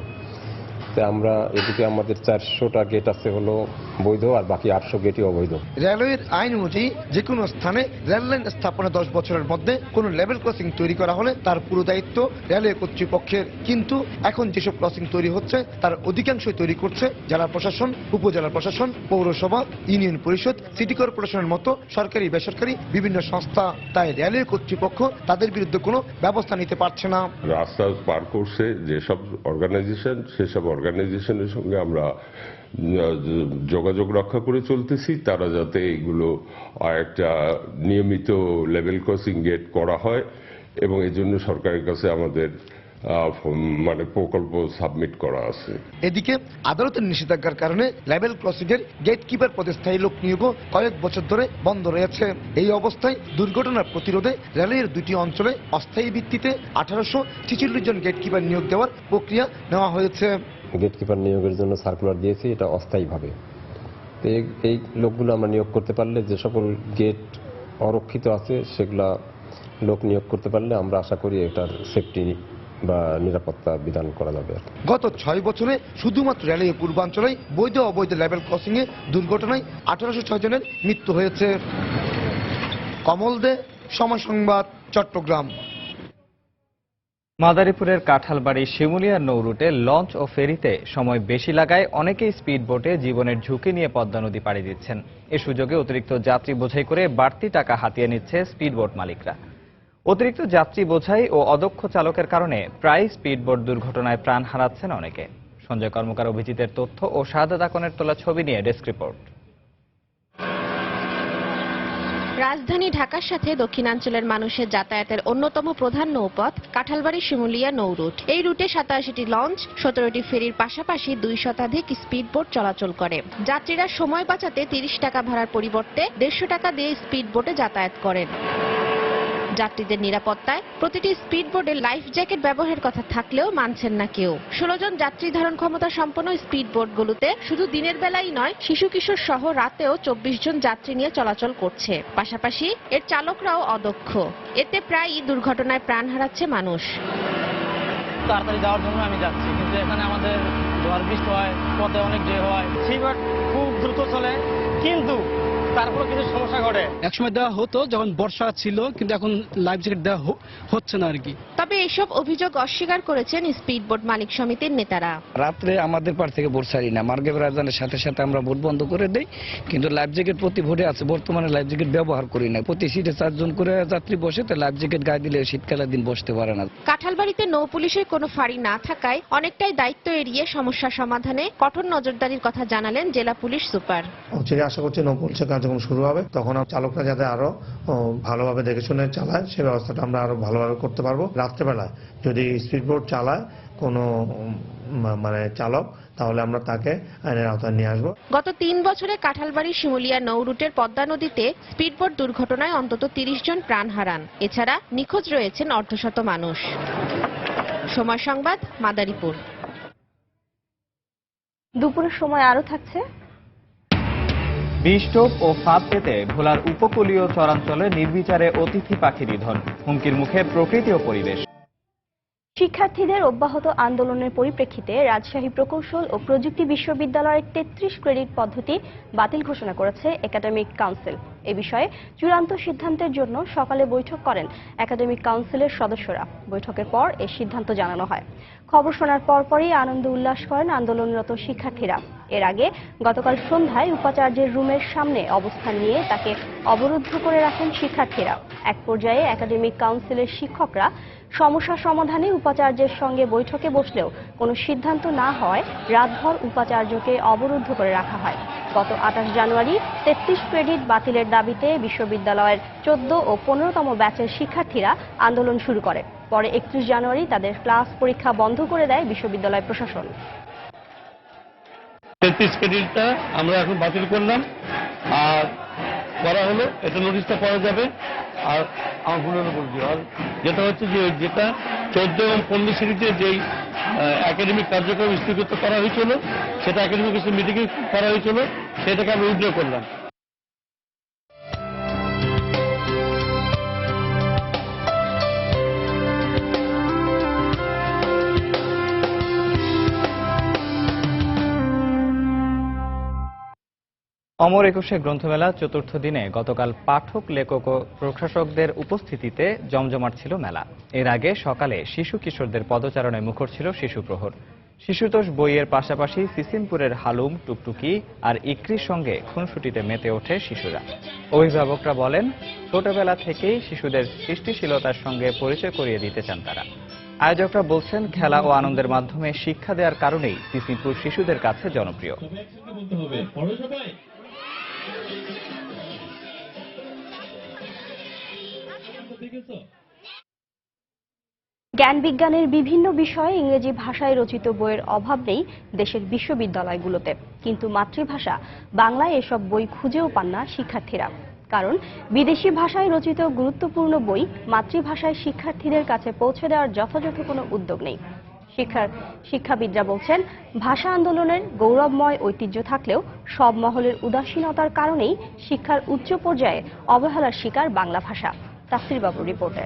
আমরা এদিকে আমাদের 400টা গেট আছে হলো বৈধ আর বাকি 800 গেটই অবৈধ। রেলওয়ের আইন অনুযায়ী যে কোনো স্থানে রেল লাইন স্থাপনে 10 বছরের মধ্যে কোনো লেভেল ক্রসিং তৈরি করা হলে তার পুরো দায়িত্ব রেলওয়ে কর্তৃপক্ষের। কিন্তু এখন যেসব ক্রসিং তৈরি হচ্ছে তার অধিকাংশই তৈরি করছে জেলা প্রশাসন, উপজেলা প্রশাসন, পৌরসভা, ইউনিয়ন পরিষদ, সিটি কর্পোরেশনের মতো সরকারি বেসরকারি বিভিন্ন সংস্থা। তাই রেলওয়ে কর্তৃপক্ষ তাদের বিরুদ্ধে কোনো ব্যবস্থা নিতে পারছে না। রাস্তা পার করছে যেসব অর্গানাইজেশন, সেসব অর্গানাইজেশনের সঙ্গে আমরা যোগাযোগ রক্ষা করে চলতেছি, তারা যাতে এগুলো একটা নিয়মিত লেভেল ক্রসিং গেট করা হয় এবং এই জন্য সরকারের কাছে আমাদের প্রকল্প সাবমিট করা আছে। এদিকে আদালতের নিষেধাজ্ঞার কারণে লেভেল ক্রসিং এর গেটকিপার পদে স্থায়ী লোক নিয়োগও কয়েক বছর ধরে বন্ধ রয়েছে। এই অবস্থায় দুর্ঘটনার প্রতিরোধে রেলের দুটি অঞ্চলে অস্থায়ী ভিত্তিতে 1846 জন গেটকিপার নিয়োগ দেওয়ার প্রক্রিয়া নেওয়া হয়েছে। গেটকিপার নিয়োগের জন্য সার্কুলার দিয়েছি, এটা অস্থায়ীভাবে। তো এই লোকগুলো আমরা নিয়োগ করতে পারলে, যে সকল গেট অরক্ষিত আছে সেগুলা লোক নিয়োগ করতে পারলে আমরা আশা করি এটার সেফটি বা নিরাপত্তা বিধান করা যাবে। গত 6 বছরে শুধুমাত্র রেলওয়ে পূর্বাঞ্চলে বৈধ অবৈধ লেভেল ক্রসিং এ দুর্ঘটনায় 1806 জনের মৃত্যু হয়েছে। কমল দে, সময় সংবাদ, চট্টগ্রাম। মাদারীপুরের কাঁঠালবাড়ি শিমুলিয়া নৌ রুটে লঞ্চ ও ফেরিতে সময় বেশি লাগায় অনেকেই স্পিড বোটে জীবনের ঝুঁকি নিয়ে পদ্মা নদী পাড়ি দিচ্ছেন। এ সুযোগে অতিরিক্ত যাত্রী বোঝাই করে বাড়তি টাকা হাতিয়ে নিচ্ছে স্পিড বোট মালিকরা। অতিরিক্ত যাত্রী বোঝাই ও অদক্ষ চালকের কারণে প্রায় স্পিড বোট দুর্ঘটনায় প্রাণ হারাচ্ছেন অনেকে। সঞ্জয় কর্মকার, অভিজিতের তথ্য ও শাহাদাত আকনের তোলা ছবি নিয়ে ডেস্ক রিপোর্ট। রাজধানী ঢাকার সাথে দক্ষিণাঞ্চলের মানুষের যাতায়াতের অন্যতম প্রধান নৌপথ কাঁঠালবাড়ি শিমুলিয়া নৌ রুট। এই রুটে 87টি লঞ্চ, 17টি ফেরির পাশাপাশি 2 শতাধিক স্পিড বোট চলাচল করে। যাত্রীরা সময় বাঁচাতে 30 টাকা ভাড়ার পরিবর্তে 150 টাকা দিয়ে স্পিড বোটে যাতায়াত করেন। যাত্রীদের নিরাপত্তায় প্রতিটি স্পিড বোটে লাইফ জ্যাকেট ব্যবহারের কথা থাকলেও মানছেন না কেউ। 16 জন যাত্রী ধারণ ক্ষমতা সম্পন্ন স্পিড বোটগুলোতে শুধু দিনের বেলাই নয়, শিশু কিশোর সহ রাতেও 24 জন যাত্রী নিয়ে চলাচল করছে। পাশাপাশি এর চালকরাও অদক্ষ। এতে প্রায়ই দুর্ঘটনায় প্রাণ হারাচ্ছে মানুষ। তাড়াতাড়ি যাওয়ার জন্য আমি যাচ্ছি, কিন্তু এখানে আমাদের ঝড় বৃষ্টি হয়, পথে অনেক ঢেউ হয়, সেই বোট খুব দ্রুত চলে, কিন্তু তারপরে কিছু সমস্যা ঘটে। একসময় দেওয়া হতো যখন বর্ষা ছিল, কিন্তু এখন লাইফ জ্যাকেট দেওয়া হচ্ছে না আর কি। তবে এসব অভিযোগ অস্বীকার করেছেন স্পিড বোট মালিক সমিতির নেতারা। রাত্রে আমাদের পার থেকে বোট ছাড়ি না, মাগরিব আজানের সাথে সাথে আমরা বোট বন্ধ করে দেই, কিন্তু লাইফ জ্যাকেট প্রতি ভোটে আছে। বর্তমানে লাইফ জ্যাকেট ব্যবহার করি না। প্রতি সিটে 4 জন করে যাত্রী বসে, তো লাইফ জ্যাকেট গায়ে দিলে শীতকালের দিন বসতে পারে না। কাঁঠালবাড়িতে নৌ পুলিশের কোনো ফাঁড়ি না থাকায় অনেকটাই দায়িত্ব এড়িয়ে সমস্যা সমাধানে কঠোর নজরদারির কথা জানালেন জেলা পুলিশ সুপার। আশা করছি নৌ পুলিশের কার্যক্রম শুরু হবে, তখন চালকরা যাতে আরো ভালোভাবে দেখে শুনে চালায় সে ব্যবস্থাটা আমরা আরো ভালোভাবে করতে পারবো। রাত্রেবেলায় যদি স্পিড বোট চালায় কোনো মানে চালক, তাহলে আমরা তাকে আইনের আওতায় নিয়ে আসবো। গত 3 বছরে কাঁঠালবাড়ি শিমুলিয়া নৌ রুটের পদ্মা নদীতে স্পিডবোট দুর্ঘটনায় অন্তত 30 জন প্রাণ হারান। এছাড়া নিখোঁজ রয়েছেন অর্ধশত মানুষ। সময় সংবাদ, মাদারীপুর। দুপুরের সময় আরো থাকছে বিষটোপ ও ফাঁদ পেতে ভোলার উপকূলীয় চরাঞ্চলে নির্বিচারে অতিথি পাখি নিধন, হুমকির মুখে প্রকৃতি ও পরিবেশ। শিক্ষার্থীদের অব্যাহত আন্দোলনের পরিপ্রেক্ষিতে রাজশাহী প্রকৌশল ও প্রযুক্তি বিশ্ববিদ্যালয়ের 33 ক্রেডিট পদ্ধতি বাতিল ঘোষণা করেছে একাডেমিক কাউন্সিল। এ বিষয়ে চূড়ান্ত সিদ্ধান্তের জন্য সকালে বৈঠক করেন একাডেমিক কাউন্সিলের সদস্যরা। বৈঠকের পর এই সিদ্ধান্ত জানানো হয়। খবর শোনার পরপরই আনন্দ উল্লাস করেন আন্দোলনরত শিক্ষার্থীরা। এর আগে গতকাল সন্ধ্যায় উপাচার্যের রুমের সামনে অবস্থান নিয়ে তাকে অবরুদ্ধ করে রাখেন শিক্ষার্থীরা। এক পর্যায়ে একাডেমিক কাউন্সিলের শিক্ষকরা সমস্যা সমাধানে উপাচার্যের সঙ্গে বৈঠকে বসলেও কোনো সিদ্ধান্ত না হয় রাতভর উপাচার্যকে অবরুদ্ধ করে রাখা হয়। গত 28 জানুয়ারি 33 ক্রেডিট বাতিলের দাবিতে বিশ্ববিদ্যালয়ের 14 ও 15তম ব্যাচের শিক্ষার্থীরা আন্দোলন শুরু করে। পরে 31 জানুয়ারি তাদের ক্লাস পরীক্ষা বন্ধ করে দেয় বিশ্ববিদ্যালয় প্রশাসন। 33 ক্রেডিটটা আমরা এখন বাতিল করলাম, আর করা হলো, এটা নোটিশটা পাওয়া যাবে। আর আমার ভুল হলো বলছি, আর যেটা হচ্ছে যে যেটা 14 এবং 15 শ্রেণীতে যেই একাডেমিক কার্যক্রম স্থগিত করা হয়েছিল, সেটা একাডেমিক মিটিংয়ে করা হয়েছিল, সেটাকে আমরা উইথড্র করলাম। অমর একুশে গ্রন্থমেলা চতুর্থ দিনে গতকাল পাঠক, লেখক ও প্রকাশকদের উপস্থিতিতে জমজমাট ছিল মেলা। এর আগে সকালে শিশু কিশোরদের পদচারণে মুখর ছিল শিশু প্রহর। শিশুতোষ বইয়ের পাশাপাশি সিসিমপুরের হালুম, টুকটুকি আর ইকরির সঙ্গে খুনসুটিতে মেতে ওঠে শিশুরা। অভিভাবকরা বলেন, ছোটবেলা থেকেই শিশুদের সৃষ্টিশীলতার সঙ্গে পরিচয় করিয়ে দিতে চান তারা। আয়োজকরা বলছেন, খেলা ও আনন্দের মাধ্যমে শিক্ষা দেওয়ার কারণেই সিসিমপুর শিশুদের কাছে জনপ্রিয়। জ্ঞান বিজ্ঞানের বিভিন্ন বিষয়ে ইংরেজি ভাষায় রচিত বইয়ের অভাব নেই দেশের বিশ্ববিদ্যালয়গুলোতে, কিন্তু মাতৃভাষা বাংলায় এসব বই খুঁজেও পান না শিক্ষার্থীরা। কারণ বিদেশি ভাষায় রচিত গুরুত্বপূর্ণ বই মাতৃভাষায় শিক্ষার্থীদের কাছে পৌঁছে দেওয়ার যথাযথ কোনো উদ্যোগ নেই। শিক্ষাবিদরা বলছেন, ভাষা আন্দোলনের গৌরবময় ঐতিহ্য থাকলেও সব মহলের উদাসীনতার কারণেই শিক্ষার উচ্চ পর্যায়ে অবহেলার শিকার বাংলা ভাষা। তাফসির বাবুর রিপোর্টে।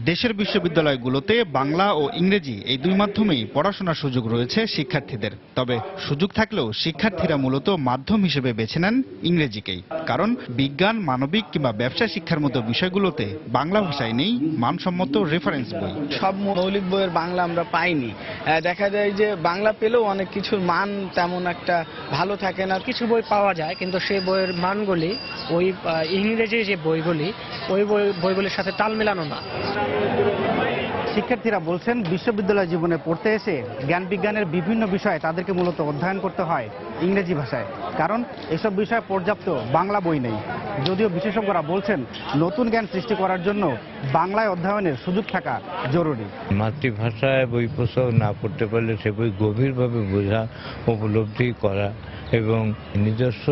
দেশের বিশ্ববিদ্যালয়গুলোতে বাংলা ও ইংরেজি এই দুই মাধ্যমেই পড়াশোনার সুযোগ রয়েছে শিক্ষার্থীদের। তবে সুযোগ থাকলেও শিক্ষার্থীরা মূলত মাধ্যম হিসেবে বেছে নেন ইংরেজিকেই। কারণ বিজ্ঞান, মানবিক কিংবা ব্যবসা শিক্ষার মতো বিষয়গুলোতে বাংলা ভাষায় নেই মানসম্মত রেফারেন্স বই। সব মৌলিক বইয়ের বাংলা আমরা পাইনি। দেখা যায় যে বাংলা পেলেও অনেক কিছুর মান তেমন একটা ভালো থাকে না। কিছু বই পাওয়া যায়, কিন্তু সেই বইয়ের মানগুলি ওই ইংরেজি যে বইগুলি ওই বইগুলির সাথে তাল মেলানো না। শিক্ষার্থীরা বলছেন, বিশ্ববিদ্যালয় জীবনে পড়তে এসে জ্ঞান বিজ্ঞানের বিভিন্ন বিষয়ে তাদেরকে মূলত অধ্যয়ন করতে হয় ইংরেজি ভাষায়, কারণ এসব বিষয়ে পর্যাপ্ত বাংলা বই নেই। যদিও বিশেষজ্ঞরা বলছেন, নতুন জ্ঞান সৃষ্টি করার জন্য বাংলায় অধ্যয়নের সুযোগ থাকা জরুরি। মাতৃভাষায় বই পুস্তক না পড়তে পারলে সে বই গভীরভাবে বোঝা, উপলব্ধি করা এবং নিজস্ব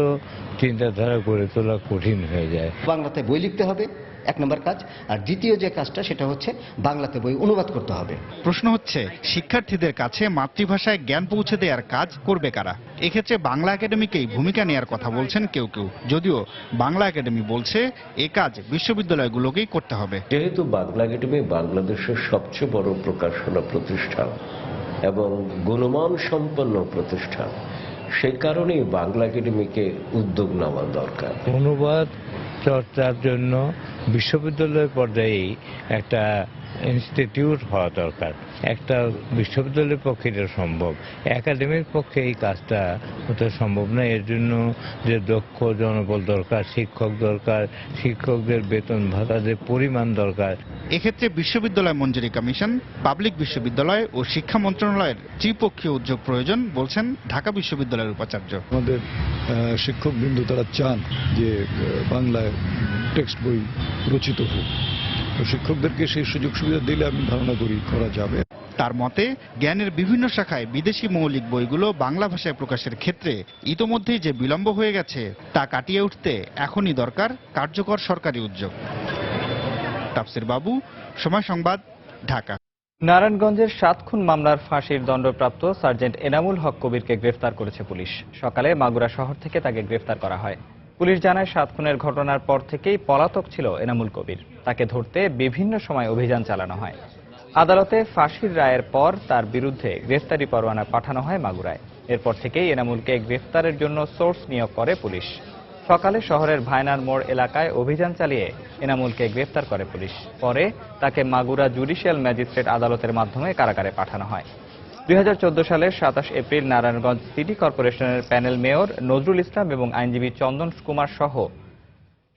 চিন্তাধারা গড়ে তোলা কঠিন হয়ে যায়। বাংলাতে বই লিখতে হবে এক নম্বর কাজ, আর দ্বিতীয় যে কাজটা সেটা হচ্ছে বাংলাতে বই অনুবাদ করতে হবে। প্রশ্ন হচ্ছে, শিক্ষার্থীদের কাছে মাতৃভাষায় জ্ঞান পৌঁছে দেওয়ার কাজ করবে কারা? এক্ষেত্রে বাংলা একাডেমিকেই ভূমিকা নেওয়ার কথা বলছেন কেউ কেউ, যদিও বাংলা একাডেমি বলছে এ কাজ বিশ্ববিদ্যালয়গুলোকেই করতে হবে। যেহেতু বাংলা একাডেমি বাংলাদেশের সবচেয়ে বড় প্রকাশনা প্রতিষ্ঠান এবং গুণমান সম্পন্ন প্রতিষ্ঠান, সেই কারণেই বাংলা একাডেমিকে উদ্যোগ নেওয়া দরকার। অনুবাদ চর্চার জন্য বিশ্ববিদ্যালয় পর্যায়েই একটা ইনস্টিটিউট হওয়া দরকার। একটা বিশ্ববিদ্যালয়ের পক্ষে এটা সম্ভব, একাডেমির পক্ষে এই কাজটা হতে সম্ভব না। এর জন্য যে দক্ষ জনবল দরকার, শিক্ষক দরকার, শিক্ষকদের বেতন ভাতাদের পরিমাণ দরকার। এক্ষেত্রে বিশ্ববিদ্যালয় মঞ্জুরি কমিশন, পাবলিক বিশ্ববিদ্যালয় ও শিক্ষা মন্ত্রণালয়ের ত্রিপক্ষীয় উদ্যোগ প্রয়োজন বলছেন ঢাকা বিশ্ববিদ্যালয়ের উপাচার্য। আমাদের শিক্ষকবৃন্দ তারা চান যে বাংলায় টেক্সট বই রচিত হোক, তো শিক্ষকদেরকে সেই সুযোগ সুবিধা দিলে আমি ধারণা করি করা যাবে। তার মতে জ্ঞানের বিভিন্ন শাখায় বিদেশি মৌলিক বইগুলো বাংলা ভাষায় প্রকাশের ক্ষেত্রে ইতোমধ্যেই যে বিলম্ব হয়ে গেছে তা কাটিয়ে উঠতে এখনই দরকার কার্যকর সরকারি উদ্যোগ। তাফসির বাবু, সময় সংবাদ, ঢাকা। নারায়ণগঞ্জের 7 খুন মামলার ফাঁসির দণ্ডপ্রাপ্ত সার্জেন্ট এনামুল হক কবিরকে গ্রেফতার করেছে পুলিশ। সকালে মাগুরা শহর থেকে তাকে গ্রেফতার করা হয়। পুলিশ জানায় 7 খুনের ঘটনার পর থেকেই পলাতক ছিল এনামুল কবির। তাকে ধরতে বিভিন্ন সময় অভিযান চালানো হয়। আদালতে ফাঁসির রায়ের পর তার বিরুদ্ধে গ্রেফতারি পরোয়ানা পাঠানো হয় মাগুরায়। এরপর থেকেই এনামুলকে গ্রেফতারের জন্য সোর্স নিয়োগ করে পুলিশ। সকালে শহরের ভায়নার মোড় এলাকায় অভিযান চালিয়ে এনামুলকে গ্রেফতার করে পুলিশ। পরে তাকে মাগুরা জুডিশিয়াল ম্যাজিস্ট্রেট আদালতের মাধ্যমে কারাগারে পাঠানো হয়। 2014 সালের 27 এপ্রিল নারায়ণগঞ্জ সিটি কর্পোরেশনের প্যানেল মেয়র নজরুল ইসলাম এবং আইনজীবী চন্দন কুমার সহ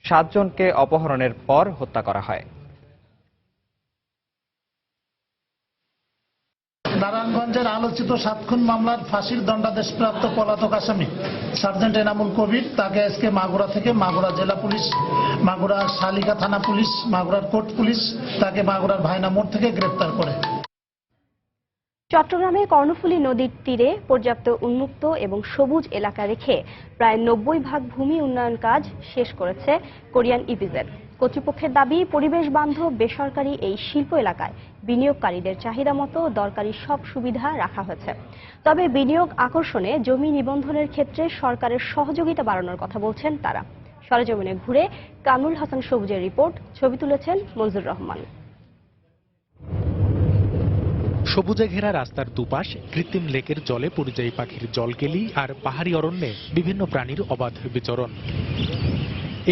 7 জনকে অপহরণের পর হত্যা করা হয়। নারায়ণগঞ্জের আলোচিত 7 খুন মামলার ফাঁসির দণ্ডাদেশপ্রাপ্ত পলাতক আসামি সার্জেন্ট এনামুল কবির তাকে আজকে মাগুরা থেকে মাগুরা জেলা পুলিশ, মাগুরা শালিকা থানা পুলিশ, মাগুরার কোর্ট পুলিশ তাকে মাগুরার ভায়না মোড় থেকে গ্রেফতার করে। চট্টগ্রামে কর্ণফুলী নদীর তীরে পর্যাপ্ত উন্মুক্ত এবং সবুজ এলাকা রেখে প্রায় 90% ভূমি উন্নয়ন কাজ শেষ করেছে কোরিয়ান ইপিজেড। কর্তৃপক্ষের দাবি, পরিবেশ বান্ধব বেসরকারি এই শিল্প এলাকায় বিনিয়োগকারীদের চাহিদা মতো দরকারি সব সুবিধা রাখা হয়েছে। তবে বিনিয়োগ আকর্ষণে জমি নিবন্ধনের ক্ষেত্রে সরকারের সহযোগিতা বাড়ানোর কথা বলছেন তারা। সরেজমিনে ঘুরে কামরুল হাসান সবুজের রিপোর্ট, ছবি তুলেছেন মঞ্জুর রহমান। সবুজে ঘেরা রাস্তার দুপাশ, কৃত্রিম লেকের জলে পরিযায়ী পাখির জলকেলি আর পাহাড়ি অরণ্যে বিভিন্ন প্রাণীর অবাধ বিচরণ।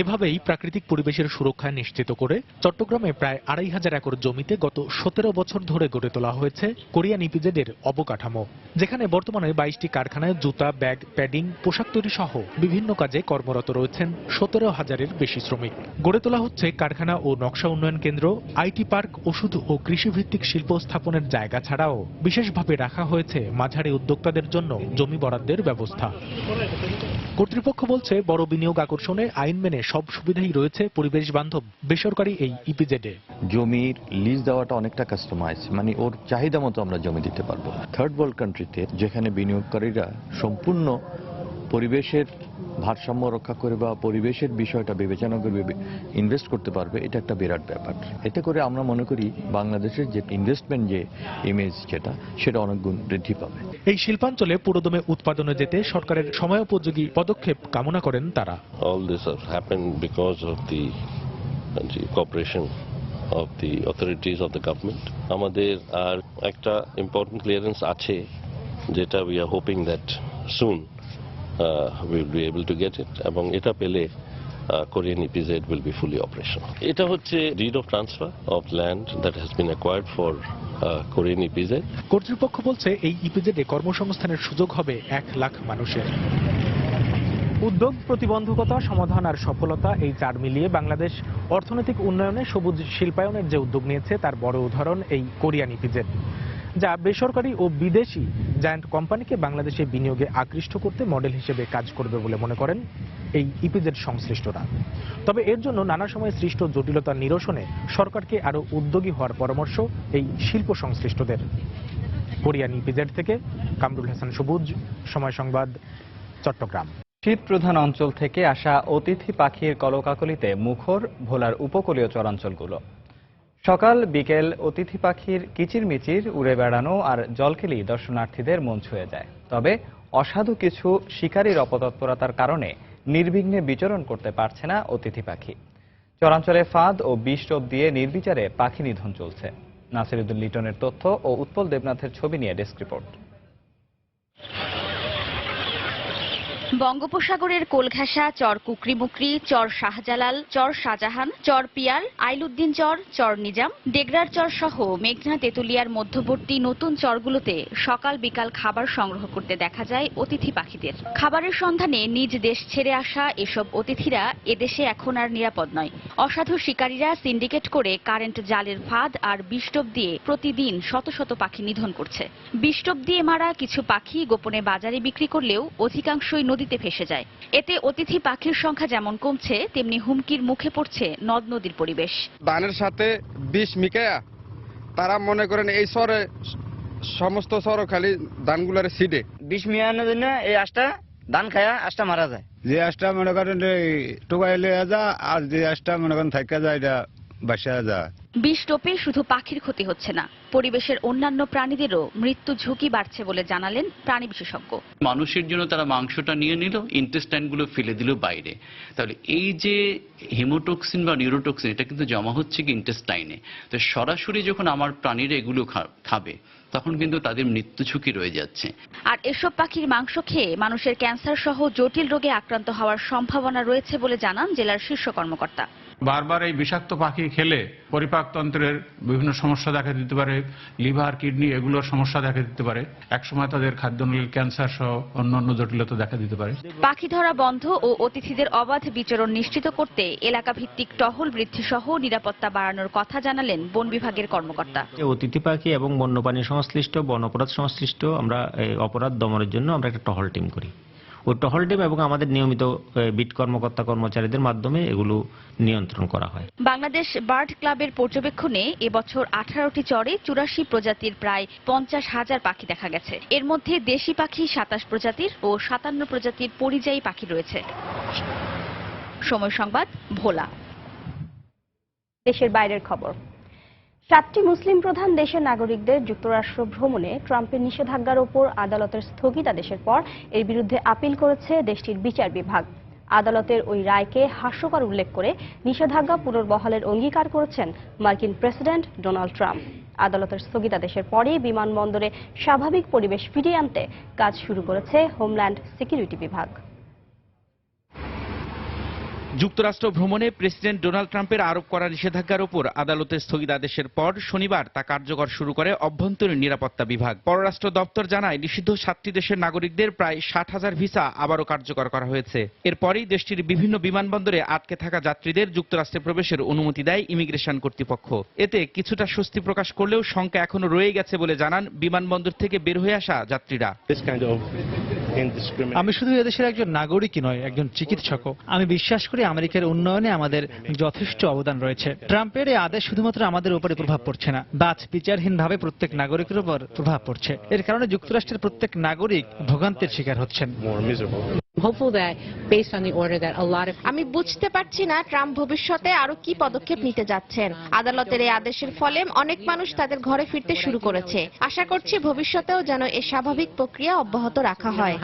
এভাবেই প্রাকৃতিক পরিবেশের সুরক্ষা নিশ্চিত করে চট্টগ্রামে প্রায় 2500 একর জমিতে গত 17 বছর ধরে গড়ে তোলা হয়েছে কোরিয়ান ইপিজেডের অবকাঠামো, যেখানে বর্তমানে 22টি কারখানায় জুতা, ব্যাগ, প্যাডিং, পোশাক তৈরি সহ বিভিন্ন কাজে কর্মরত রয়েছেন 17,000-এর বেশি শ্রমিক। গড়ে তোলা হচ্ছে কারখানা ও নকশা উন্নয়ন কেন্দ্র, আইটি পার্ক, ওষুধ ও কৃষিভিত্তিক শিল্প স্থাপনের জায়গা ছাড়াও বিশেষভাবে রাখা হয়েছে মাঝারি উদ্যোক্তাদের জন্য জমি বরাদ্দের ব্যবস্থা। কর্তৃপক্ষ বলছে, বড় বিনিয়োগ আকর্ষণে আইন মেনে সব সুবিধাই রয়েছে পরিবেশ বান্ধব বেসরকারি এই ইপিজেডে। জমির লিজ দেওয়াটা অনেকটা কাস্টমাইজ, মানে ওর চাহিদা মতো আমরা জমি দিতে পারবো। থার্ড ওয়ার্ল্ড কান্ট্রিতে যেখানে বিনিয়োগকারীরা সম্পূর্ণ পরিবেশের ভারসাম্য রক্ষা করে বা পরিবেশের বিষয়টা বিবেচনা করে ইনভেস্ট করতে পারবে, এটা একটা বিরাট ব্যাপার। এতে করে আমরা মনে করি বাংলাদেশের যে ইনভেস্টমেন্ট যে ইমেজ সেটা অনেক গুণ বৃদ্ধি পাবে। এই শিল্পাঞ্চলে পুরোদমে উৎপাদনে যেতে সরকারের সময়োপযোগী পদক্ষেপ কামনা করেন তারা। All this has happened because of the cooperation of the authorities of the government. আমাদের আর একটা ইম্পর্টেন্ট ক্লিয়ারেন্স আছে, যেটা we are hoping that soon we will be able to get it, এবং এটা পেলে Korean EPZ will be fully operational. এটা হচ্ছে deed of transfer of land that has been acquired for Korean EPZ. কর্তৃপক্ষ বলছে, এই ইপিজেডে কর্মসংস্থানের সুযোগ হবে 1 লাখ মানুষের। উদ্যোগ, প্রতিবন্ধকতা সমাধান আর সফলতা, এই 4 মিলিয়ে বাংলাদেশ অর্থনৈতিক উন্নয়নে সবুজ শিল্পায়নের যে উদ্যোগ নিয়েছে তার বড় উদাহরণ এই কোরিয়ান ইপিজেড, যা বেসরকারি ও বিদেশি জায়ান্ট কোম্পানিকে বাংলাদেশে বিনিয়োগে আকৃষ্ট করতে মডেল হিসেবে কাজ করবে বলে মনে করেন এই ইপিজেড সংশ্লিষ্টরা। তবে এর জন্য নানা সময় সৃষ্ট জটিলতা নিরসনে সরকারকে আরো উদ্যোগী হওয়ার পরামর্শ এই শিল্প সংশ্লিষ্টদের। কোরিয়ান ইপিজেড থেকে কামরুল হাসান সবুজ, সময় সংবাদ, চট্টগ্রাম। শীত প্রধান অঞ্চল থেকে আসা অতিথি পাখির কলকাকলিতে মুখর ভোলার উপকূলীয় চরাঞ্চলগুলো। সকাল বিকেল অতিথি পাখির কিচিরমিচির, উড়ে বেড়ানো আর জলকেলি দর্শনার্থীদের মন ছুঁয়ে যায়। তবে অসাধু কিছু শিকারীর অপতৎপরতার কারণে নির্বিঘ্নে বিচরণ করতে পারছে না অতিথি পাখি। চরাঞ্চলে ফাঁদ ও বিষ-টোপ দিয়ে নির্বিচারে পাখি নিধন চলছে। নাসিরুদ্দিন লিটনের তথ্য ও উৎপল দেবনাথের ছবি নিয়ে ডেস্ক রিপোর্ট। বঙ্গোপসাগরের কোলঘেঁষা চর কুকরিমুকরি, চর শাহজালাল, চর শাহজাহান, চর পিয়াল, আইলুদ্দিন চর, চর নিজাম, ডেগরার চর সহ মেঘনা তেতুলিয়ার মধ্যবর্তী নতুন চরগুলোতে সকাল বিকাল খাবার সংগ্রহ করতে দেখা যায় অতিথি পাখিদের। খাবারের সন্ধানে নিজ দেশ ছেড়ে আসা এসব অতিথিরা এদেশে এখন আর নিরাপদ নয়। অসাধু শিকারীরা সিন্ডিকেট করে কারেন্ট জালের ফাঁদ আর বিষ-টোপ দিয়ে প্রতিদিন শত শত পাখি নিধন করছে। বিষ-টোপ দিয়ে মারা কিছু পাখি গোপনে বাজারে বিক্রি করলেও অধিকাংশই নদীতে নদীতে ভেসে যায়। এতে অতিথি পাখির সংখ্যা যেমন কমছে, তেমনি হুমকির মুখে পড়ছে নদ নদীর পরিবেশ। ধানের সাথে বিষ মিকায়া তারা মনে করেন এই শহরে সমস্ত শহর খালি ধানগুলার সিডে বিষ মিয়ানোর জন্য এই আঁশটা ধান খায়া আঁশটা মারা যায়। যে আঁশটা মনে করেন টোকাইলে যা, আর যে আঁশটা মনে করেন থাকা যায় এটা বাসা যায়। বিষ টোপে শুধু পাখির ক্ষতি হচ্ছে না, পরিবেশের অন্যান্য প্রাণীদেরও মৃত্যু ঝুঁকি বাড়ছে বলে জানালেন প্রাণী বিশেষজ্ঞ। মানুষের জন্য তারা মাংসটা নিয়ে নিল, ইন্টেস্টাইনগুলো ফেলে দিল বাইরে, তাহলে এই যে হিমোটক্সিন বা নিউরোটক্সিন এটা কিন্তু জমা হচ্ছে কি ইন্টেস্টাইনে। তো সরাসরি যখন আমার প্রাণীরা এগুলো খাবে তখন কিন্তু তাদের মৃত্যু ঝুঁকি রয়ে যাচ্ছে। আর এসব পাখির মাংস খেয়ে মানুষের ক্যান্সার সহ জটিল রোগে আক্রান্ত হওয়ার সম্ভাবনা রয়েছে বলে জানান জেলার শীর্ষ কর্মকর্তা। বারবার এই বিষাক্ত পাখি খেলে পরিপাকতন্ত্রের বিভিন্ন সমস্যা দেখা দিতে পারে, লিভার, কিডনি এগুলোর সমস্যা দেখা দিতে পারে। একসময় তাদের খাদ্যনালীর ক্যান্সার সহ অন্যান্য জটিলতা দেখা দিতে পারে। পাখি ধরা বন্ধ ও অতিথিদের অবাধ বিচরণ নিশ্চিত করতে এলাকা ভিত্তিক টহল বৃদ্ধি সহ নিরাপত্তা বাড়ানোর কথা জানালেন বন বিভাগের কর্মকর্তা। অতিথি পাখি এবং বন্যপ্রাণী সংশ্লিষ্ট, বন অপরাধ সংশ্লিষ্ট আমরা অপরাধ দমনের জন্য আমরা একটা টহল টিম করি। ওই টহল টিম এবং আমাদের নিয়মিত বিট কর্মকর্তা কর্মচারীদের মাধ্যমে এগুলো নিয়ন্ত্রণ করা হয়। বাংলাদেশ বার্ড ক্লাবের পর্যবেক্ষণে এবছর 18টি চরে 84 প্রজাতির প্রায় 50,000 পাখি দেখা গেছে। এর মধ্যে দেশি পাখি 27 প্রজাতির ও 57 প্রজাতির পরিযায়ী পাখি রয়েছে। সময় সংবাদ, ভোলা। দেশের বাইরের খবর। 7টি মুসলিম প্রধান দেশের নাগরিকদের যুক্তরাষ্ট্র ভ্রমণে ট্রাম্পের নিষেধাজ্ঞার ওপর আদালতের স্থগিতাদেশের পর এর বিরুদ্ধে আপিল করেছে দেশটির বিচার বিভাগ। আদালতের ওই রায়কে হাস্যকর উল্লেখ করে নিষেধাজ্ঞা পুনর্বহালের অঙ্গীকার করেছেন মার্কিন প্রেসিডেন্ট ডোনাল্ড ট্রাম্প। আদালতের স্থগিতাদেশের পরই বিমানবন্দরে স্বাভাবিক পরিবেশ ফিরিয়ে আনতে কাজ শুরু করেছে হোমল্যান্ড সিকিউরিটি বিভাগ। যুক্তরাষ্ট্র ভ্রমণে প্রেসিডেন্ট ডোনাল্ড ট্রাম্পের আরোপ করা নিষেধাজ্ঞার উপর আদালতের স্থগিতাদেশের পর শনিবার তা কার্যকর শুরু করে অভ্যন্তরীণ নিরাপত্তা বিভাগ। পররাষ্ট্র দপ্তর জানায় নিষিদ্ধ 7টি দেশের নাগরিকদের প্রায় 60,000 ভিসা আবারও কার্যকর করা হয়েছে। এরপরই দেশটির বিভিন্ন বিমানবন্দরে আটকে থাকা যাত্রীদের যুক্তরাষ্ট্রে প্রবেশের অনুমতি দেয় ইমিগ্রেশন কর্তৃপক্ষ। এতে কিছুটা স্বস্তি প্রকাশ করলেও শঙ্কা এখনো রয়ে গেছে বলে জানান বিমানবন্দর থেকে বের হয়ে আসা যাত্রীরা। আমি শুধু এদেশের একজন নাগরিকই নয়, একজন চিকিৎসকও। আমি বিশ্বাস করি আমেরিকার উন্নয়নে আমাদের যথেষ্ট অবদান রয়েছে। ট্রাম্পের এই আদেশ শুধুমাত্র আমাদের উপরে প্রভাব পড়ছে না, বাছ বিচারহীনভাবে প্রত্যেক নাগরিকের উপর প্রভাব পড়ছে। এর কারণে যুক্তরাষ্ট্রের প্রত্যেক নাগরিক ভোগান্তির শিকার হচ্ছেন। আমি বুঝতে পারছি না ট্রাম্প ভবিষ্যতে আরো কি পদক্ষেপ নিতে যাচ্ছেন। আদালতের এই আদেশের ফলে অনেক মানুষ তাদের ঘরে ফিরতে শুরু করেছে। আশা করছি ভবিষ্যতেও যেন এই স্বাভাবিক প্রক্রিয়া অব্যাহত রাখা হয়।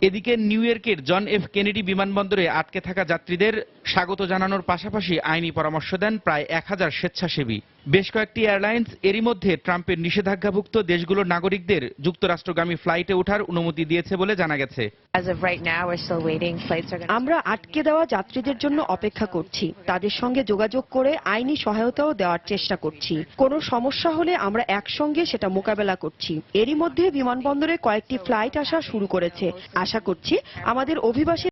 এদিকে নিউ ইয়র্কের জন এফ কেনেডি বিমানবন্দরে আটকে থাকা যাত্রীদের স্বাগত জানানোর পাশাপাশি আইনি পরামর্শ দেন প্রায় 1000 স্বেচ্ছাসেবী। বেশ কয়েকটি এয়ারলাইন্স এরই মধ্যে ট্রাম্পের নিষেধাজ্ঞাভুক্ত দেশগুলোর নাগরিকদের যুক্তরাষ্ট্রগামী ফ্লাইটে ওঠার অনুমতি দিয়েছে বলে জানা গেছে। আমরা আটকে দেওয়া যাত্রীদের জন্য অপেক্ষা করছি, তাদের সঙ্গে যোগাযোগ করে আইনি সহায়তাও দেওয়ার চেষ্টা করছি। কোনো সমস্যা হলে আমরা একসঙ্গে সেটা মোকাবেলা করছি। এরই মধ্যে বিমানবন্দরে কয়েকটি ফ্লাইট আসা শুরু করেছে। আশা করছি আমাদের অভিবাসী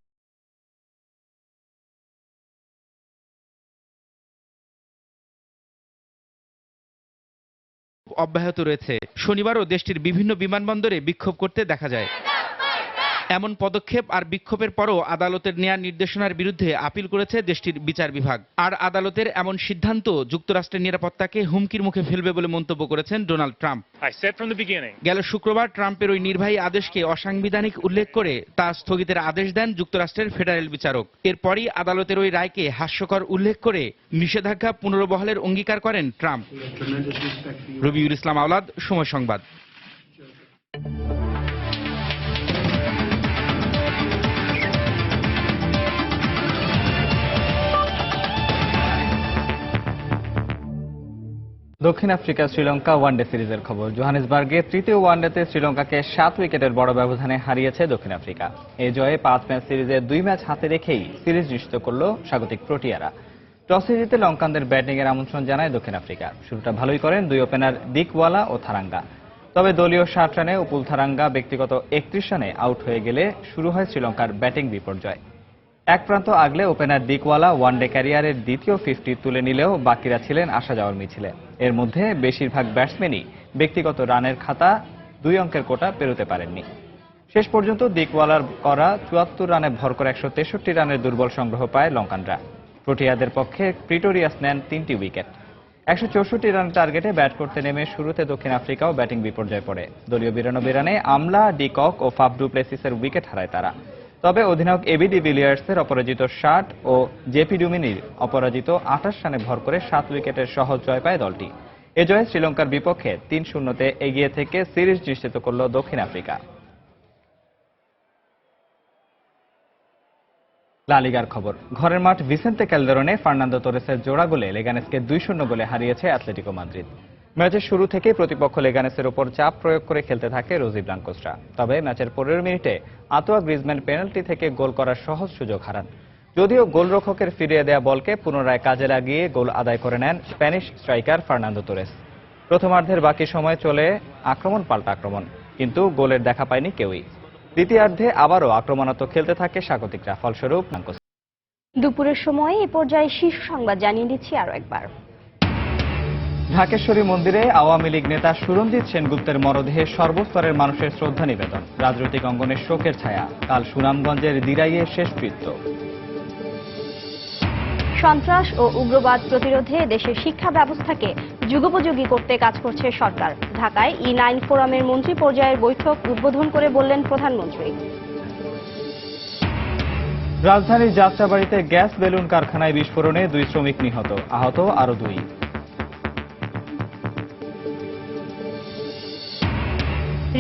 অব্যাহত রয়েছে। শনিবারও দেশটির বিভিন্ন বিমানবন্দরে বিক্ষোভ করতে দেখা যায়। এমন পদক্ষেপ আর বিক্ষোভের পরও আদালতের নেয়া নির্দেশনার বিরুদ্ধে আপিল করেছে দেশটির বিচার বিভাগ। আর আদালতের এমন সিদ্ধান্ত যুক্তরাষ্ট্রের নিরাপত্তাকে হুমকির মুখে ফেলবে বলে মন্তব্য করেছেন ডোনাল্ড ট্রাম্প। গেল শুক্রবার ট্রাম্পের ওই নির্বাহী আদেশকে অসাংবিধানিক উল্লেখ করে তা স্থগিতের আদেশ দেন যুক্তরাষ্ট্রের ফেডারেল বিচারক। এরপরই আদালতের ওই রায়কে হাস্যকর উল্লেখ করে নিষেধাজ্ঞা পুনর্বহালের অঙ্গীকার করেন ট্রাম্প। রবিউল ইসলাম আওলাদ, সময় সংবাদ। দক্ষিণ আফ্রিকা শ্রীলঙ্কা ওয়ানডে সিরিজের খবর। জোহানেসবার্গে তৃতীয় ওয়ানডেতে শ্রীলঙ্কাকে 7 উইকেটের বড় ব্যবধানে হারিয়েছে দক্ষিণ আফ্রিকা। এই জয়ে 5 ম্যাচ সিরিজে 2 ম্যাচ হাতে রেখেই সিরিজ নিশ্চিত করল স্বাগতিক প্রোটিয়ারা। টসে জিতে লঙ্কানদের ব্যাটিংয়ের আমন্ত্রণ জানায় দক্ষিণ আফ্রিকা। শুরুটা ভালোই করেন দুই ওপেনার দিকওয়ালা ও থারাঙ্গা। তবে দলীয় 60 রানে উপুল থারাঙ্গা ব্যক্তিগত 31 রানে আউট হয়ে গেলে শুরু হয় শ্রীলঙ্কার ব্যাটিং বিপর্যয়। এক প্রান্ত আগলে ওপেনার দিকওয়ালা ওয়ানডে ক্যারিয়ারের দ্বিতীয় 50 তুলে নিলেও বাকিরা ছিলেন আসা যাওয়ার মিছিলে। এর মধ্যে বেশিরভাগ ব্যাটসম্যানই ব্যক্তিগত রানের খাতা 2 অঙ্কের কোটা পেরোতে পারেননি। শেষ পর্যন্ত দিকওয়ালার করা 74 রানে ভর করে 163 রানের দুর্বল সংগ্রহ পায় লঙ্কানরা। প্রোটিয়াদের পক্ষে প্রিটোরিয়াস নেন 3টি উইকেট। 164 রানের টার্গেটে ব্যাট করতে নেমে শুরুতে দক্ষিণ আফ্রিকাও ব্যাটিং বিপর্যয়ে পড়ে। দলীয় 92 রানে আমলা, ডিকক ও ফাফ ডু প্লেসিসের উইকেট হারায় তারা। তবে অধিনায়ক এবি ডি ভিলিয়ার্সের অপরাজিত 60 ও জেপি ডুমিনির অপরাজিত 28 রানে ভর করে 7 উইকেটের সহজ জয় পায় দলটি। এ জয়ে শ্রীলঙ্কার বিপক্ষে 3-0 এগিয়ে থেকে সিরিজ নিশ্চিত করল দক্ষিণ আফ্রিকা। লা লিগার খবর। ঘরের মাঠ ভিসেন্তে ক্যালদেরনে ফার্নান্দো তোরেসের জোড়া গোলে লেগানেসকে 2-0 গোলে হারিয়েছে অ্যাটলেটিকো মাদ্রিদ। ম্যাচের শুরু থেকেই প্রতিপক্ষ লেগানেসের উপর চাপ প্রয়োগ করে খেলতে থাকে রোজি ব্লাঙ্কোসরা। তবে ম্যাচের 15 মিনিটে আতোয়া গ্রিজম্যান পেনাল্টি থেকে গোল করার সহজ সুযোগ হারান। যদিও গোলরক্ষকের ফিরিয়ে দেয়া বলকে পুনরায় কাজে লাগিয়ে গোল আদায় করে নেন স্প্যানিশ স্ট্রাইকার ফার্নান্দো তোরেস। প্রথমার্ধের বাকি সময় চলে আক্রমণ পাল্টা আক্রমণ, কিন্তু গোলের দেখা পায়নি কেউই। দ্বিতীয়ার্ধে আবারও আক্রমণাত্মক খেলতে থাকে স্বাগতিকরা। ফলস্বরূপ ব্লাঙ্কোস। দুপুরের সময় এ পর্যায়ে শীর্ষ সংবাদ জানিয়ে দিচ্ছি আরো একবার। ঢাকেশ্বরী মন্দিরে আওয়ামী লীগ নেতা সুরঞ্জিত সেনগুপ্তের মরদেহে সর্বস্তরের মানুষের শ্রদ্ধা নিবেদন। রাজনৈতিক অঙ্গনের শোকের ছায়া। কাল সুনামগঞ্জের দিরাইয়ে শেষকৃত্য। সন্ত্রাস ও উগ্রবাদ প্রতিরোধে দেশের শিক্ষা ব্যবস্থাকে যুগোপযোগী করতে কাজ করছে সরকার। ঢাকায় E9 ফোরামের মন্ত্রী পর্যায়ের বৈঠক উদ্বোধন করে বললেন প্রধানমন্ত্রী। রাজধানীর যাত্রাবাড়িতে গ্যাস বেলুন কারখানায় বিস্ফোরণে 2 শ্রমিক নিহত, আহত আরো 2।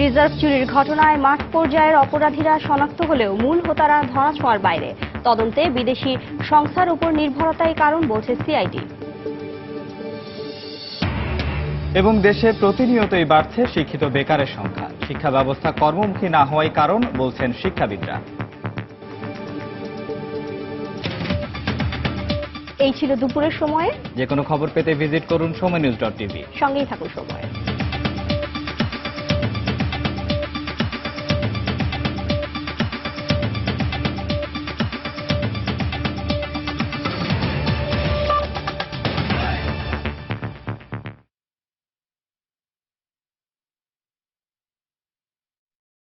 রিজার্ভ চুরির ঘটনায় মাঠ পর্যায়ের অপরাধীরা শনাক্ত হলেও মূল হোতারা ধরাছোঁয়ার বাইরে। তদন্তে বিদেশি সংস্থার উপর নির্ভরতাই কারণ বলছে সিআইডি। এবং দেশে প্রতিনিয়তই বাড়ছে শিক্ষিত বেকারের সংখ্যা। শিক্ষা ব্যবস্থা কর্মমুখী না হওয়াই কারণ বলছেন শিক্ষাবিদরা। এই ছিল দুপুরের সময়ে। যে কোনো খবর পেতে ভিজিট করুন সময়নিউজ.tv। সঙ্গেই থাকুন সময়।